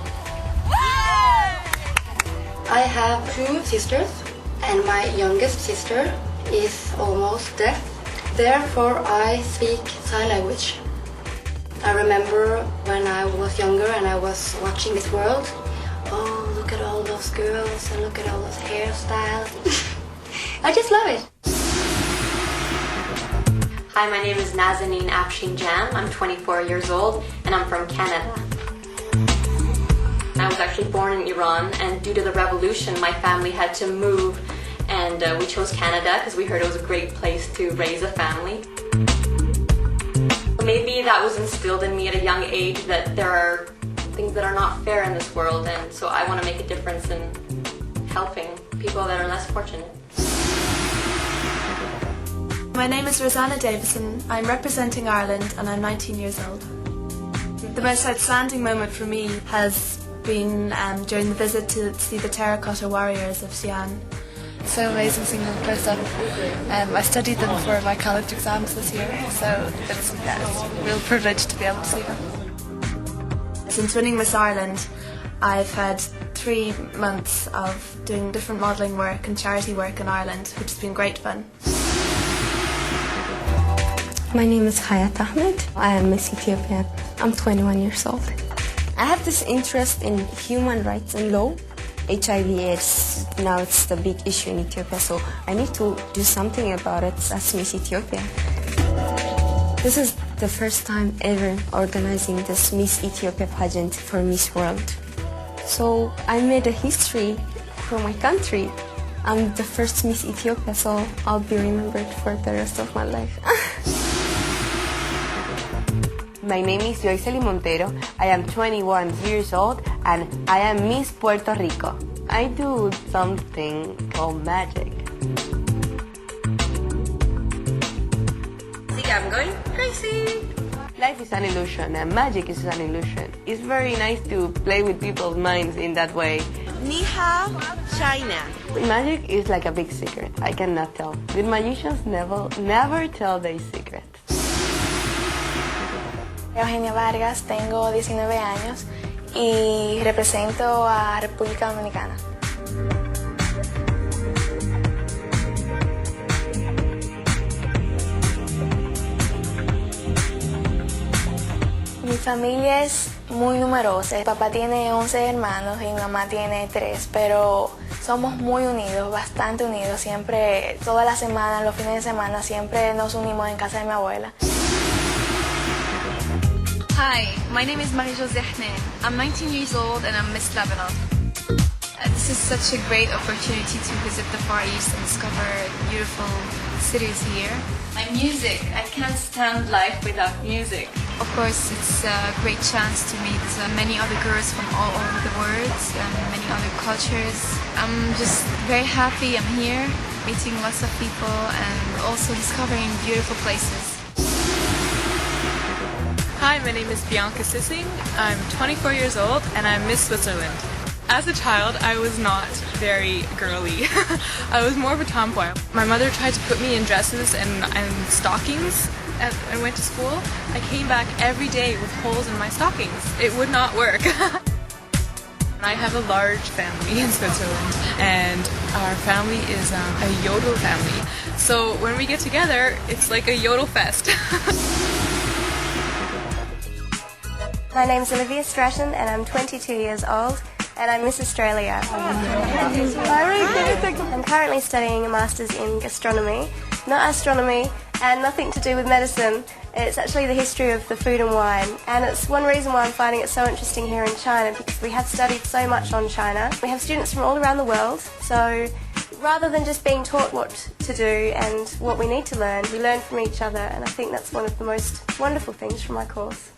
I have 2 sisters and my youngest sister is almost deaf. Therefore I speak sign language. I remember when I was younger and I was watching Miss World. Oh, look at all those girls and look at all those hairstyles. I just love it. Hi, my name is Nazanin Afshin-Jam. I'm 24 years old and I'm from Canada. I was actually born in Iran and due to the revolution my family had to move and we chose Canada because we heard it was a great place to raise a family. Maybe that was instilled in me at a young age that there are things that are not fair in this world and so I want to make a difference in helping people that are less fortunate. My name is Rosanna Davison. I'm representing Ireland and I'm 19 years old. The most outstanding moment for me has been during the visit to see the terracotta warriors of Xi'an. So amazing seeing them close up. I studied them for my college exams this year, so it's a real privilege to be able to see them. Since winning Miss Ireland, I've had 3 months of doing different modelling work and charity work in Ireland, which has been great fun. My name is Hayat Ahmed. I am Miss Ethiopia. I'm 21 years old. I have this interest in human rights and law. HIV/AIDS, now it's the big issue in Ethiopia, so I need to do something about it as Miss Ethiopia. This is the first time ever organizing this Miss Ethiopia pageant for Miss World. So I made a history for my country. I'm the first Miss Ethiopia, so I'll be remembered for the rest of my life. My name is Joycely Montero. I am 21 years old and I am Miss Puerto Rico. I do something called magic. See, I'm going crazy. Life is an illusion and magic is an illusion. It's very nice to play with people's minds in that way. Ni hao, China. Magic is like a big secret. I cannot tell. Good magicians never tell their secrets. Eugenia Vargas, tengo 19 años y represento a República Dominicana. Mi familia es muy numerosa. Mi papá tiene 11 hermanos y mi mamá tiene 3, pero somos muy unidos, bastante unidos. Siempre, todas las semanas, los fines de semana, siempre nos unimos en casa de mi abuela. Hi, my name is Marie-José Hnen. I'm 19 years old and I'm Miss Lebanon. This is such a great opportunity to visit the Far East and discover beautiful cities here. My music, I can't stand life without music. Of course, it's a great chance to meet many other girls from all over the world and many other cultures. I'm just very happy I'm here, meeting lots of people and also discovering beautiful places. Hi, my name is Bianca Sissing. I'm 24 years old and I'm Miss Switzerland. As a child, I was not very girly. I was more of a tomboy. My mother tried to put me in dresses and stockings and went to school. I came back every day with holes in my stockings. It would not work. I have a large family in Switzerland and our family is a yodel family. So when we get together, it's like a yodel fest. My name's Olivia Stratton and I'm 22 years old. And I'm Miss Australia. I'm currently studying a Masters in Gastronomy, not astronomy, and nothing to do with medicine. It's actually the history of the food and wine. And it's one reason why I'm finding it so interesting here in China, because we have studied so much on China. We have students from all around the world, so rather than just being taught what to do and what we need to learn, we learn from each other, and I think that's one of the most wonderful things from my course.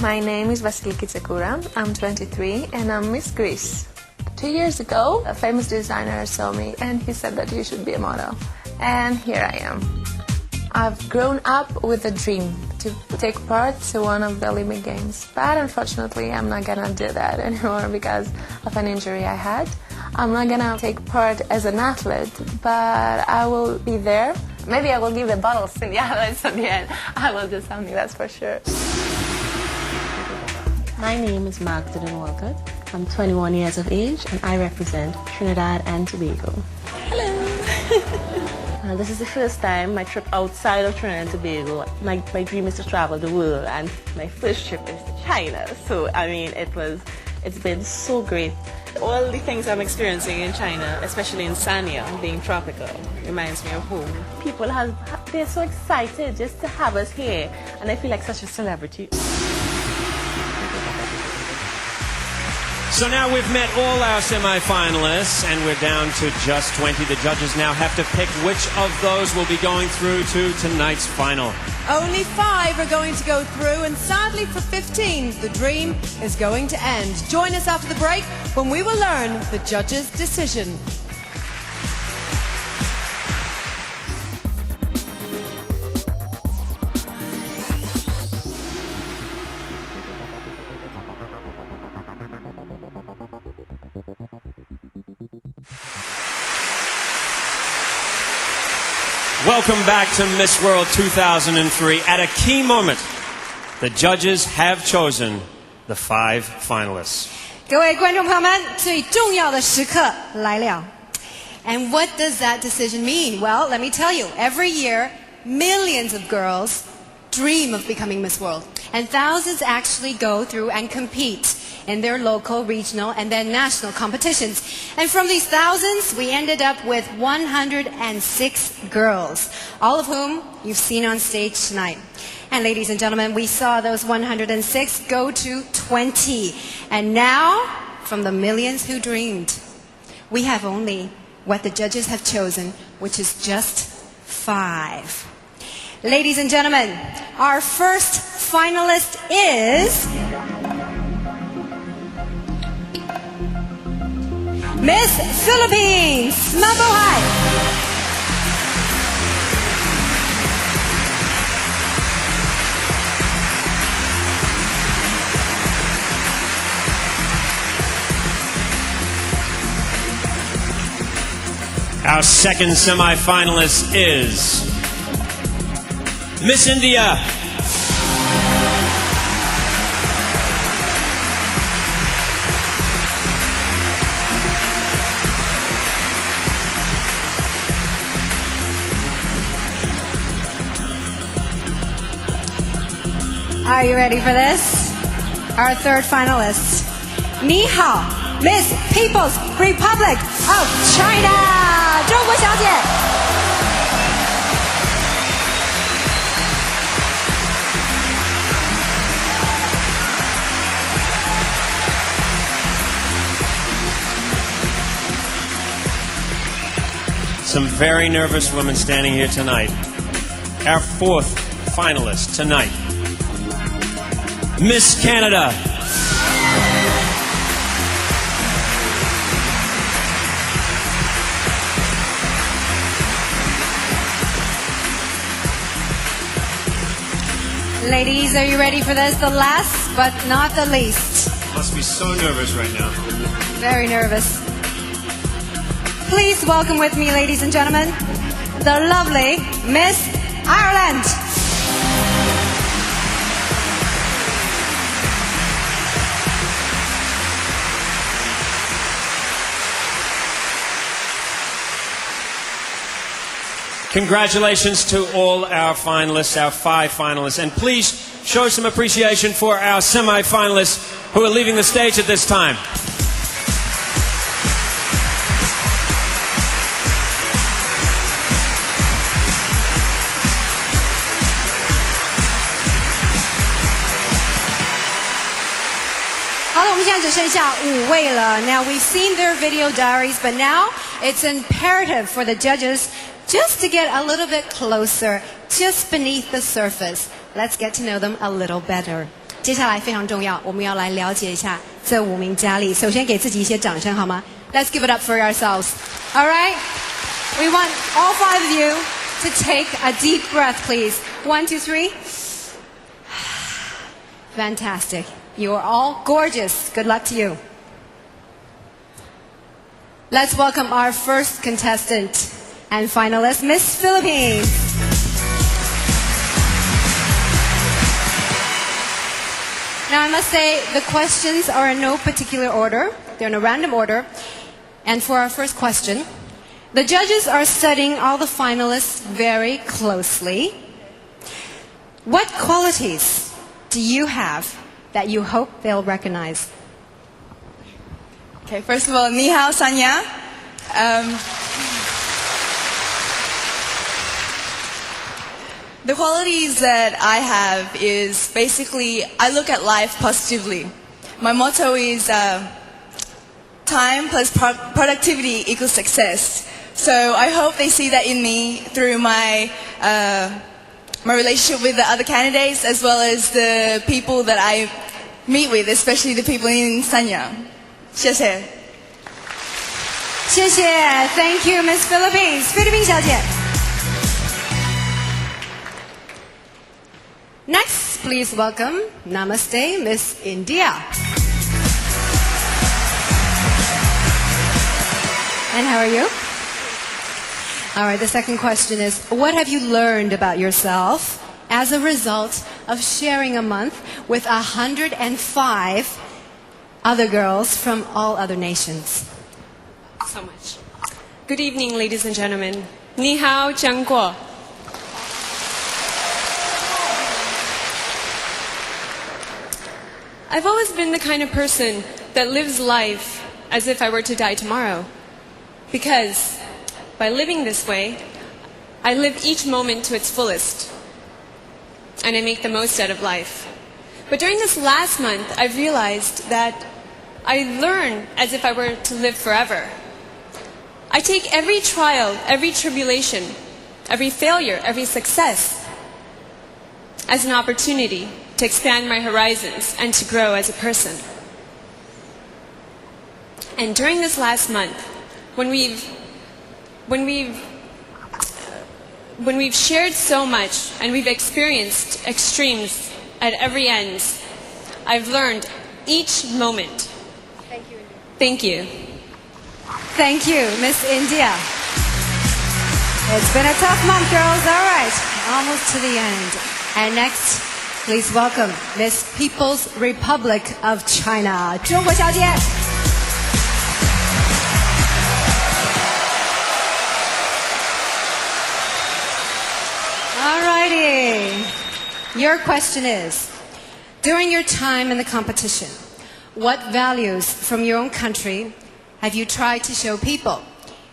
My name is Vasiliki Tsakura. I'm 23 and I'm Miss Greece. 2 years ago, a famous designer saw me and he said that you should be a model. And here I am. I've grown up with a dream to take part to one of the Olympic Games. But unfortunately, I'm not gonna do that anymore because of an injury I had. I'm not gonna take part as an athlete, but I will be there. Maybe I will give the bottles in the athletes at the end. I will do something, that's for sure. My name is Magdalene Walcott. I'm 21 years of age and I represent Trinidad and Tobago. Hello! This is the first time my trip outside of Trinidad and Tobago. My dream is to travel the world and my first trip is to China. So, I mean, it's been so great. All the things I'm experiencing in China, especially in Sanya, being tropical, reminds me of home. People they're so excited just to have us here and I feel like such a celebrity. So now we've met all our semi-finalists and we're down to just 20. The judges now have to pick which of those will be going through to tonight's final. Only 5 are going to go through, and sadly for 15, the dream is going to end. Join us after the break when we will learn the judges' decision. Welcome back to Miss World 2003. At a key moment, the judges have chosen the 5 finalists. 各位观众朋友们，最重要的时刻来了。And what does that decision mean? Well, let me tell you. Every year, millions of girls dream of becoming Miss World. And thousands actually go through and compete in their local, regional, and then national competitions. And from these thousands, we ended up with 106 girls, all of whom you've seen on stage tonight. And ladies and gentlemen, we saw those 106 go to 20. And now, from the millions who dreamed, we have only what the judges have chosen, which is just 5. Ladies and gentlemen, our first finalist is Miss Philippines, Mabuhay! Our second semi-finalist is Miss India. Are you ready for this? Our third finalist. Ni hao. Miss People's Republic of China 中国小姐。Some very nervous women standing here tonight. Our fourth finalist tonight, Miss Canada. Ladies, are you ready for this? The last but not the least. Must be so nervous right now. Very nervous. Please welcome with me, ladies and gentlemen, the lovely Miss Ireland. Congratulations to all our finalists, our 5 finalists, and please show some appreciation for our semi-finalists who are leaving the stage at this time. Now we've seen their video diaries, but now it's imperative for the judges just to get a little bit closer, just beneath the surface. Let's get to know them a little better. 接下来非常重要，我们要来了解一下这5名佳丽。首先给自己一些掌声好吗？ Let's give it up for ourselves. All right? We want all 5 of you to take a deep breath, please. 1, 2, 3. Fantastic. You are all gorgeous. Good luck to you. Let's welcome our first contestant and finalist, Miss Philippines. Now I must say the questions are in no particular order. They're in a random order. And for our first question, the judges are studying all the finalists very closely. What qualities do you have that you hope they'll recognize? Okay, first of all, ni hao, Sanya. The qualities that I have is basically I look at life positively. My motto is time plus productivity equals success. So I hope they see that in me through my relationship with the other candidates as well as the people that I meet with, especially the people in Sanya. 谢谢。谢谢 Thank you, Miss Philippines. 菲律宾小姐。Next, please welcome Namaste, Miss India. And how are you? All right, the second question is, what have you learned about yourself as a result of sharing a month with 105 other girls from all other nations? So much. Good evening, ladies and gentlemen. Ni hao, jiang guo. I've always been the kind of person that lives life as if I were to die tomorrow. Because by living this way, I live each moment to its fullest. And I make the most out of life. But during this last month, I've realized that I learn as if I were to live forever. I take every trial, every tribulation, every failure, every success as an opportunity to expand my horizons and to grow as a person. And during this last month, when we've shared so much and we've experienced extremes at every end, I've learned each moment. Thank you. Thank you, Miss India. It's been a tough month, girls. All right, almost to the end. And next, please welcome Miss People's Republic of China, 中国小姐。Alrighty. Your question is, during your time in the competition, what values from your own country have you tried to show people?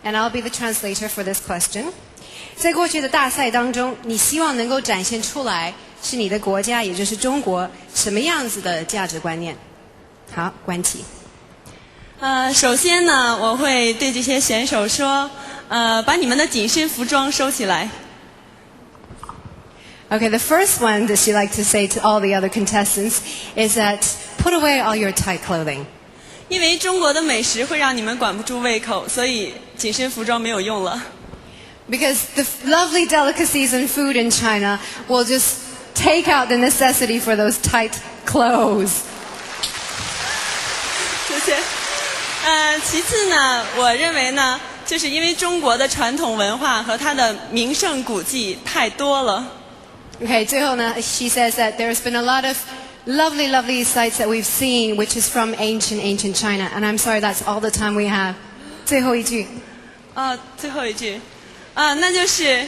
And I'll be the translator for this question. 在过去的大赛当中，你希望能够展现出来是你的国家，也就是中国什么样子的价值观念？好，关琪。首先呢，我会对这些选手说，把你们的紧身服装收起来。Okay, the first one that she'd like to say to all the other contestants is that put away all your tight clothing. 因为中国的美食会让你们管不住胃口，所以紧身服装没有用了。Because the lovely delicacies and food in China will just take out the necessity for those tight clothes. 谢谢。其次呢，我认为呢，就是因为中国的传统文化和它的名胜古迹太多了。Okay, 最后呢, she says that there's been a lot of lovely sites that we've seen, which is from ancient China. And I'm sorry, that's all the time we have. 最后一句。最后一句，那就是，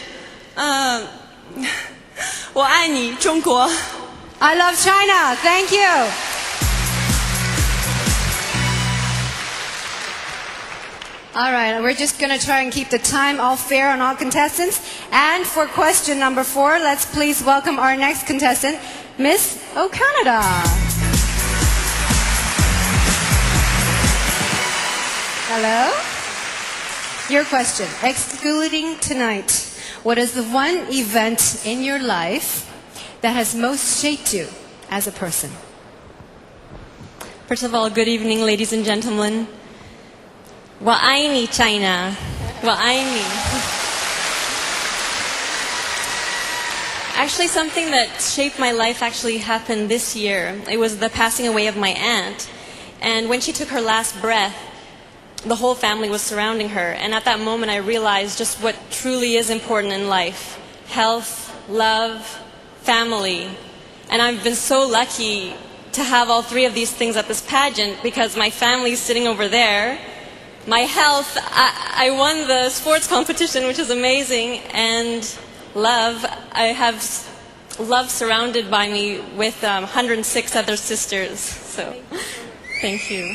我爱你，中国。I love China. Thank you. All right, we're just going to try and keep the time all fair on all contestants. And for question number 4, let's please welcome our next contestant, Miss O'Canada. Hello? Your question, excluding tonight, what is the one event in your life that has most shaped you as a person? First of all, good evening, ladies and gentlemen. 我爱你 China. 我爱你. Actually, something that shaped my life actually happened this year. It was the passing away of my aunt. And when she took her last breath, the whole family was surrounding her. And at that moment, I realized just what truly is important in life. Health, love, family. And I've been so lucky to have all 3 of these things at this pageant because my family's sitting over there. My health, I won the sports competition, which is amazing, and love, I have love surrounded by me with 106 other sisters. So, thank you.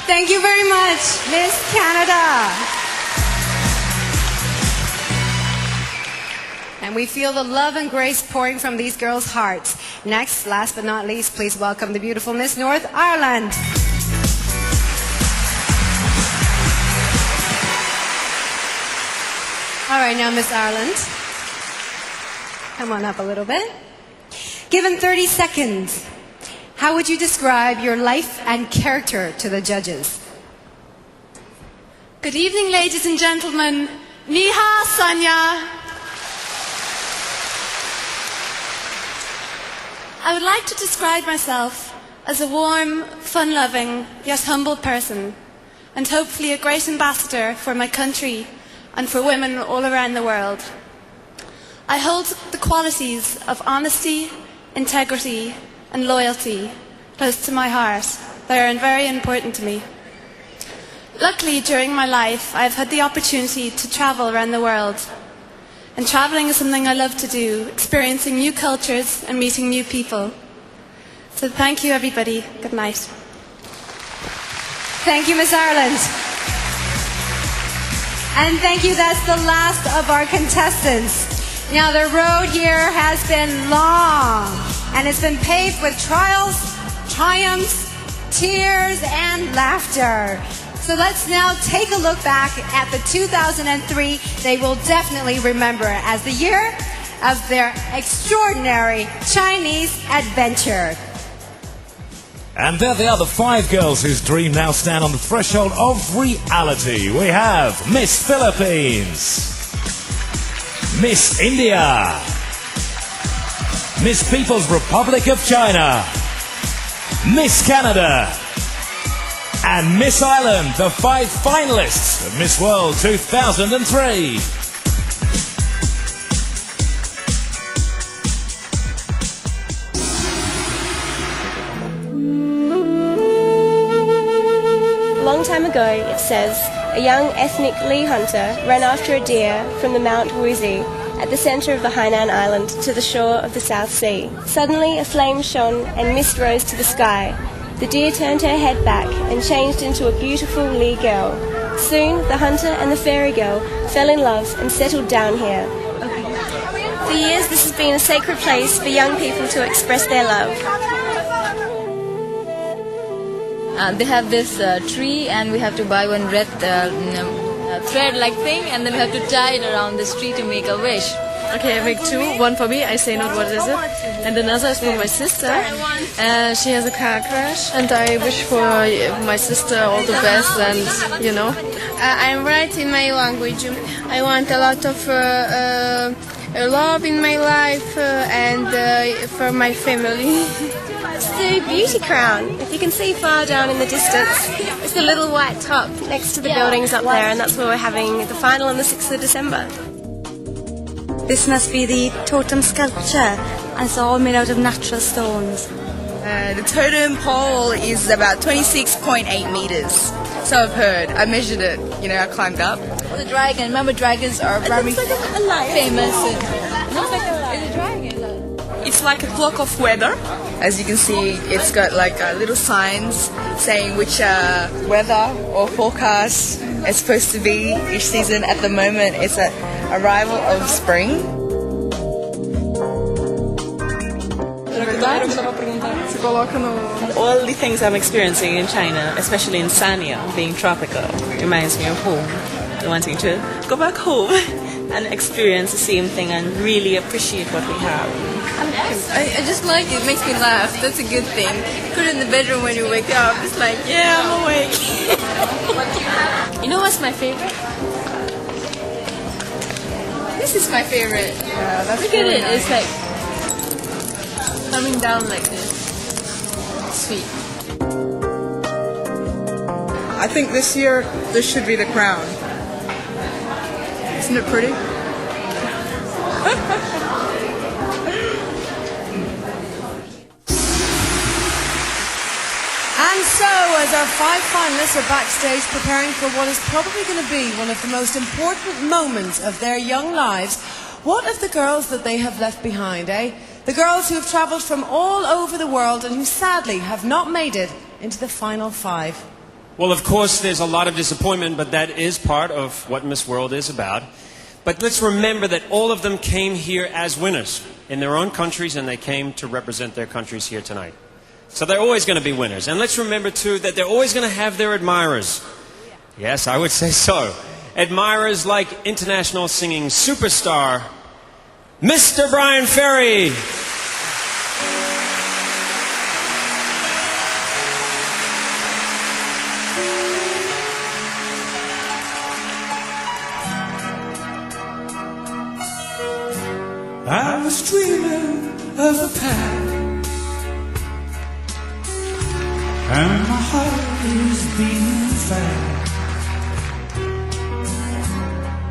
Thank you very much, Miss Canada. And we feel the love and grace pouring from these girls' hearts. Next, last but not least, please welcome the beautiful Miss North Ireland. All right, now, Miss Ireland, come on up a little bit. Given 30 seconds, how would you describe your life and character to the judges? Good evening, ladies and gentlemen. Ni hao, Sanya. I would like to describe myself as a warm, fun-loving, yet humble person, and hopefully a great ambassador for my country and for women all around the world. I hold the qualities of honesty, integrity and loyalty close to my heart. They are very important to me. Luckily, during my life, I've had the opportunity to travel around the world. And traveling is something I love to do, experiencing new cultures and meeting new people. So thank you, everybody. Good night. Thank you, Miss Ireland. And thank you, that's the last of our contestants. Now, the road here has been long, and it's been paved with trials, triumphs, tears, and laughter. So let's now take a look back at the 2003 they will definitely remember as the year of their extraordinary Chinese adventure. And there they are, the 5 girls whose dream now stand on the threshold of reality. We have Miss Philippines, Miss India, Miss People's Republic of China, Miss Canada, and Miss Ireland, the 5 finalists of Miss World 2003. Long time ago, it says, a young ethnic Li hunter ran after a deer from the Mount Wuxi at the center of the Hainan Island to the shore of the South Sea. Suddenly, a flame shone and mist rose to the sky, the deer turned her head back and changed into a beautiful Lee girl. Soon, the hunter and the fairy girl fell in love and settled down here. For years, this has been a sacred place for young people to express their love. They have this tree, and we have to buy one red thread-like thing, and then we have to tie it around this tree to make a wish. Okay, I make two. One for me, I say not what is it. And another is for my sister. She has a car crash, and I wish for my sister all the best, and you know. I'm writing my language. I want a lot of love in my life and for my family. It's the beauty crown. If you can see far down in the distance, it's the little white top next to the buildings up there, and that's where we're having the final on the 6th of December. This must be the totem sculpture, and it's all made out of natural stones. The totem pole is about 26.8 meters. So I've heard. I measured it. You know, I climbed up. The dragon. Remember, dragons are very famous. It looks like a dragon. It's like a clock of weather. As you can see, it's got like little signs saying which weather or forecast it's supposed to be each season. At the moment, it's an arrival of spring. All the things I'm experiencing in China, especially in Sanya, being tropical, reminds me of home. Wanting to go back home and experience the same thing and really appreciate what we have. I just like it. It makes me laugh. That's a good thing. Put it in the bedroom when you wake up. It's like, yeah, I'm awake. You know what's my favorite? This is my favorite. Yeah, that's Look at really it. nice. It's like coming down like this. Sweet. I think this year, this should be the crown. Isn't it pretty? And so, as our 5 finalists are backstage preparing for what is probably going to be one of the most important moments of their young lives, what of the girls that they have left behind, eh? The girls who have travelled from all over the world and who sadly have not made it into the final 5. Well, of course, there's a lot of disappointment, but that is part of what Miss World is about. But let's remember that all of them came here as winners in their own countries, and they came to represent their countries here tonight. So they're always going to be winners. And let's remember, too, that they're always going to have their admirers. Yes, I would say so. Admirers like international singing superstar, Mr. Brian Ferry. I was dreaming of a path, and my heart is beating fast.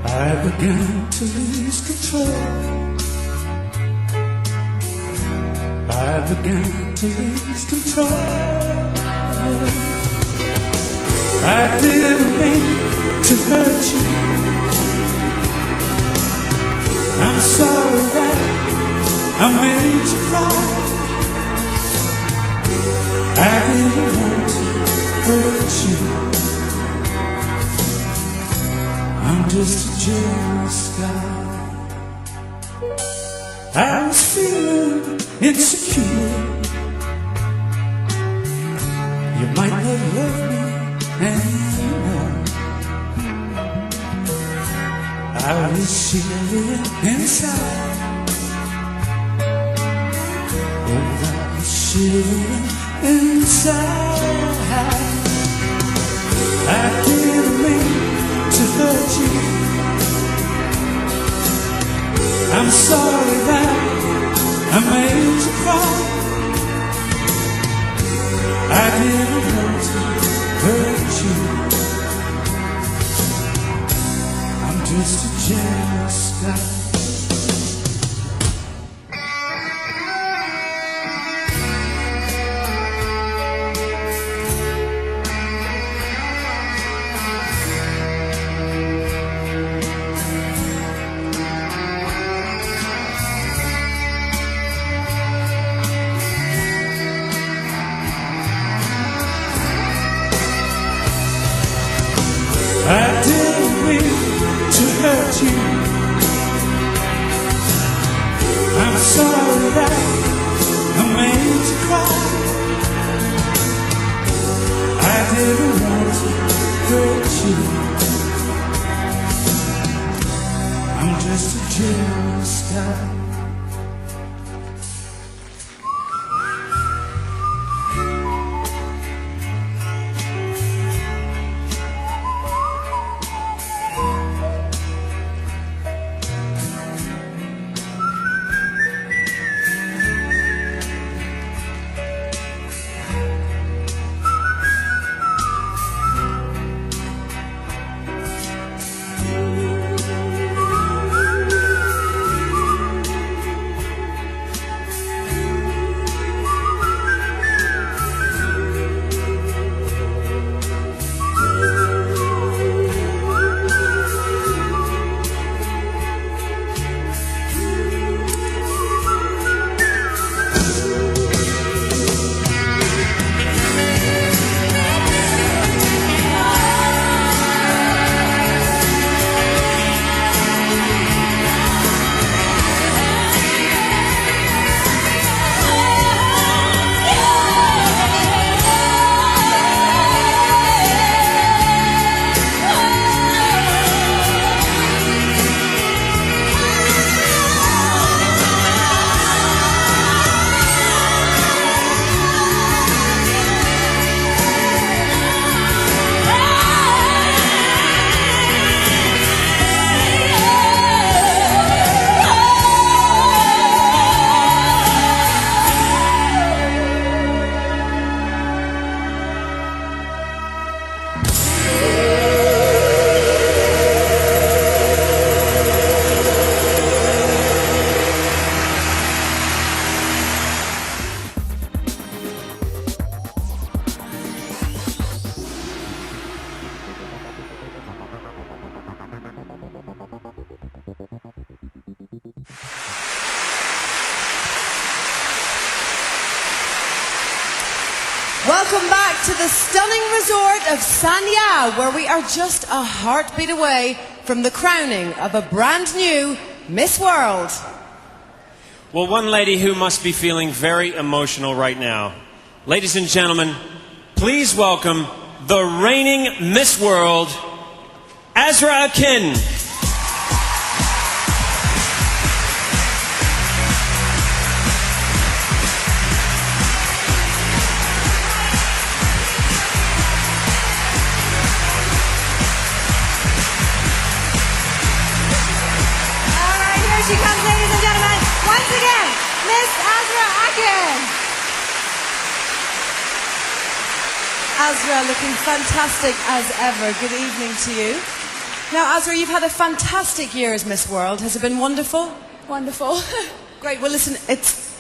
I began to lose control. I began to lose control. I didn't mean to hurt you. I'm sorry that I made you cry. I didn't want to hurt you. I'm just a jealous guy. I was feeling insecure. You might not love me anymore. I was shivering inside. Oh, I was shivering inside. I didn't mean to hurt you. I'm sorry that I made you cry. I didn't want to hurt you. Just a jealous guy. you. I'm sorry that I made you cry. I didn't want to hurt you. I'm just a jealous guy. Welcome back to the stunning resort of Sanya, where we are just a heartbeat away from the crowning of a brand new Miss World. Well, one lady who must be feeling very emotional right now. Ladies and gentlemen, please welcome the reigning Miss World, Azra Akin. She comes, ladies and gentlemen, once again, Miss Azra Akin. Azra, looking fantastic as ever. Good evening to you. Now, Azra, you've had a fantastic year as Miss World. Has it been wonderful? Wonderful. Great. Well, listen,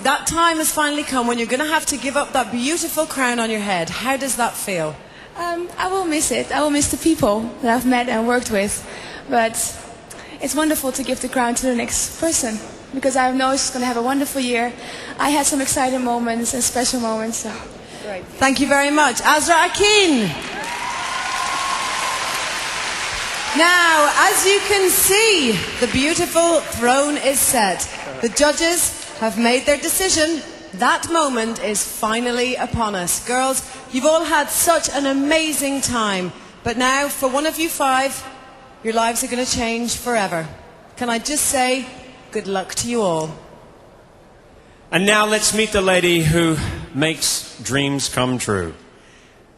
that time has finally come when you're going to have to give up that beautiful crown on your head. How does that feel? I will miss it. I will miss the people that I've met and worked with. But it's wonderful to give the crown to the next person, because I know she's going to have a wonderful year. I had some exciting moments and special moments. So. Great. Thank you very much. Azra Akin. Now, as you can see, the beautiful throne is set. The judges have made their decision. That moment is finally upon us. Girls, you've all had such an amazing time. But now, for one of you five, your lives are going to change forever. Can I just say, good luck to you all. And now let's meet the lady who makes dreams come true.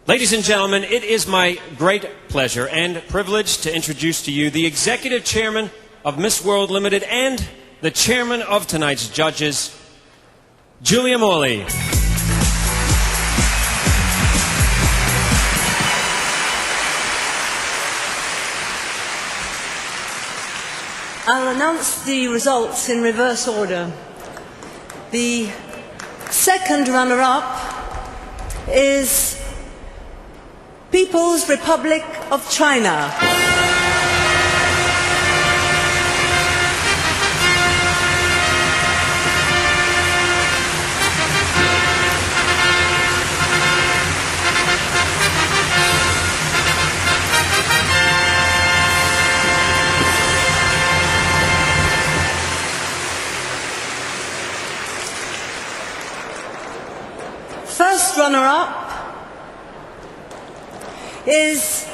Ladies and gentlemen, it is my great pleasure and privilege to introduce to you the Executive Chairman of Miss World Limited and the Chairman of tonight's judges, Julia Morley. I'll announce the results in reverse order. The second runner-up is People's Republic of China. first runner-up is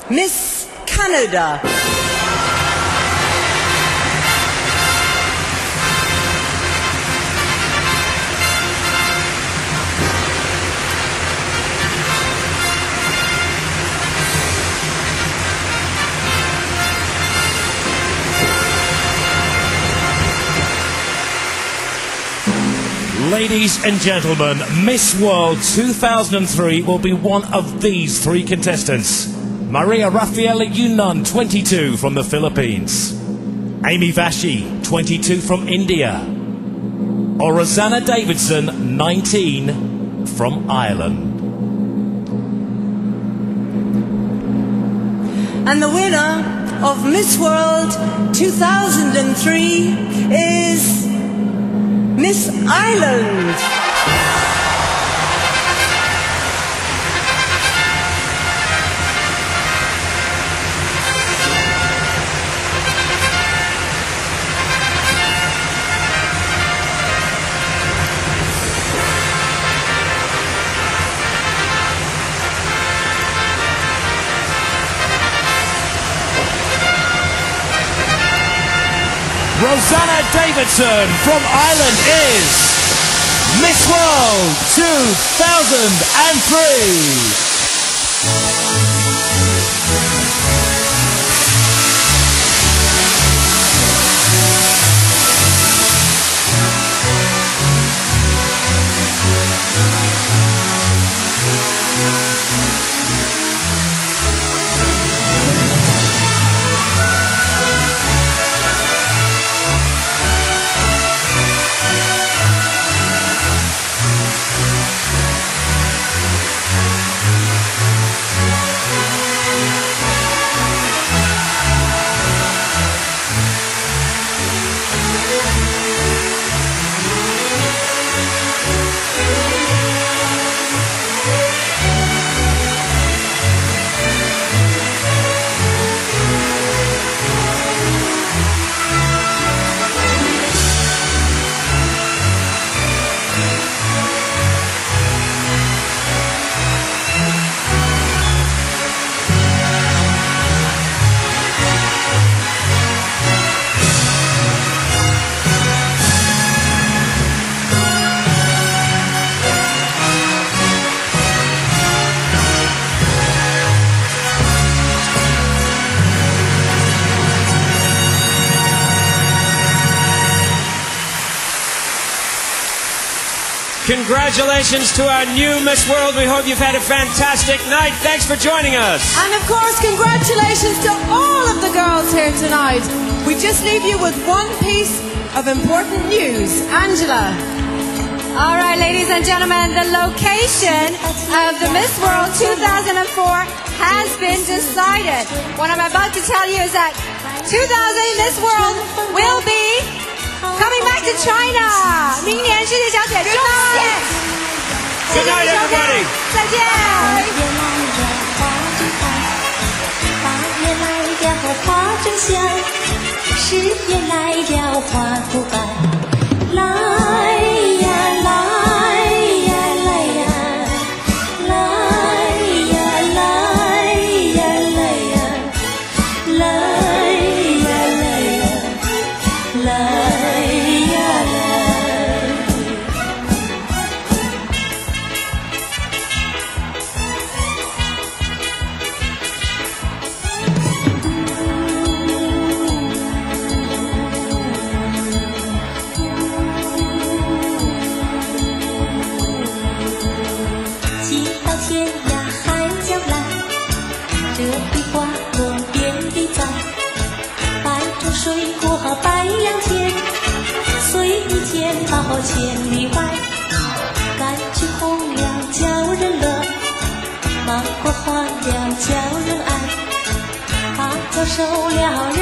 Miss Canada. Ladies and gentlemen, Miss World 2003 will be one of these three contestants. Maria Rafaela Yunan, 22, from the Philippines. Amy Vashi, 22, from India. Or Rosanna Davison, 19, from Ireland. And the winner of Miss World 2003 is Miss Ireland. Rosanna Davison from Ireland is Miss World 2003. Congratulations to our new Miss World. We hope you've had a fantastic night. Thanks for joining us. And of course, congratulations to all of the girls here tonight. We just leave you with one piece of important news. Angela. All right, ladies and gentlemen, the location of the Miss World 2004 has been decided. What I'm about to tell you is that 2000 Miss World will be coming back to China. 明年世界小姐终点。 Good night, everybody. 再见。8月来了花正香，10月来了花不白。来呀来呀来呀，来呀来呀来呀，来呀来呀，来呀来。寄到天涯海角来，这地花落遍地栽，白粥水果白杨甜，随你见到千里外。柑橘红了叫人乐，芒果黄了叫人爱，芭蕉熟了人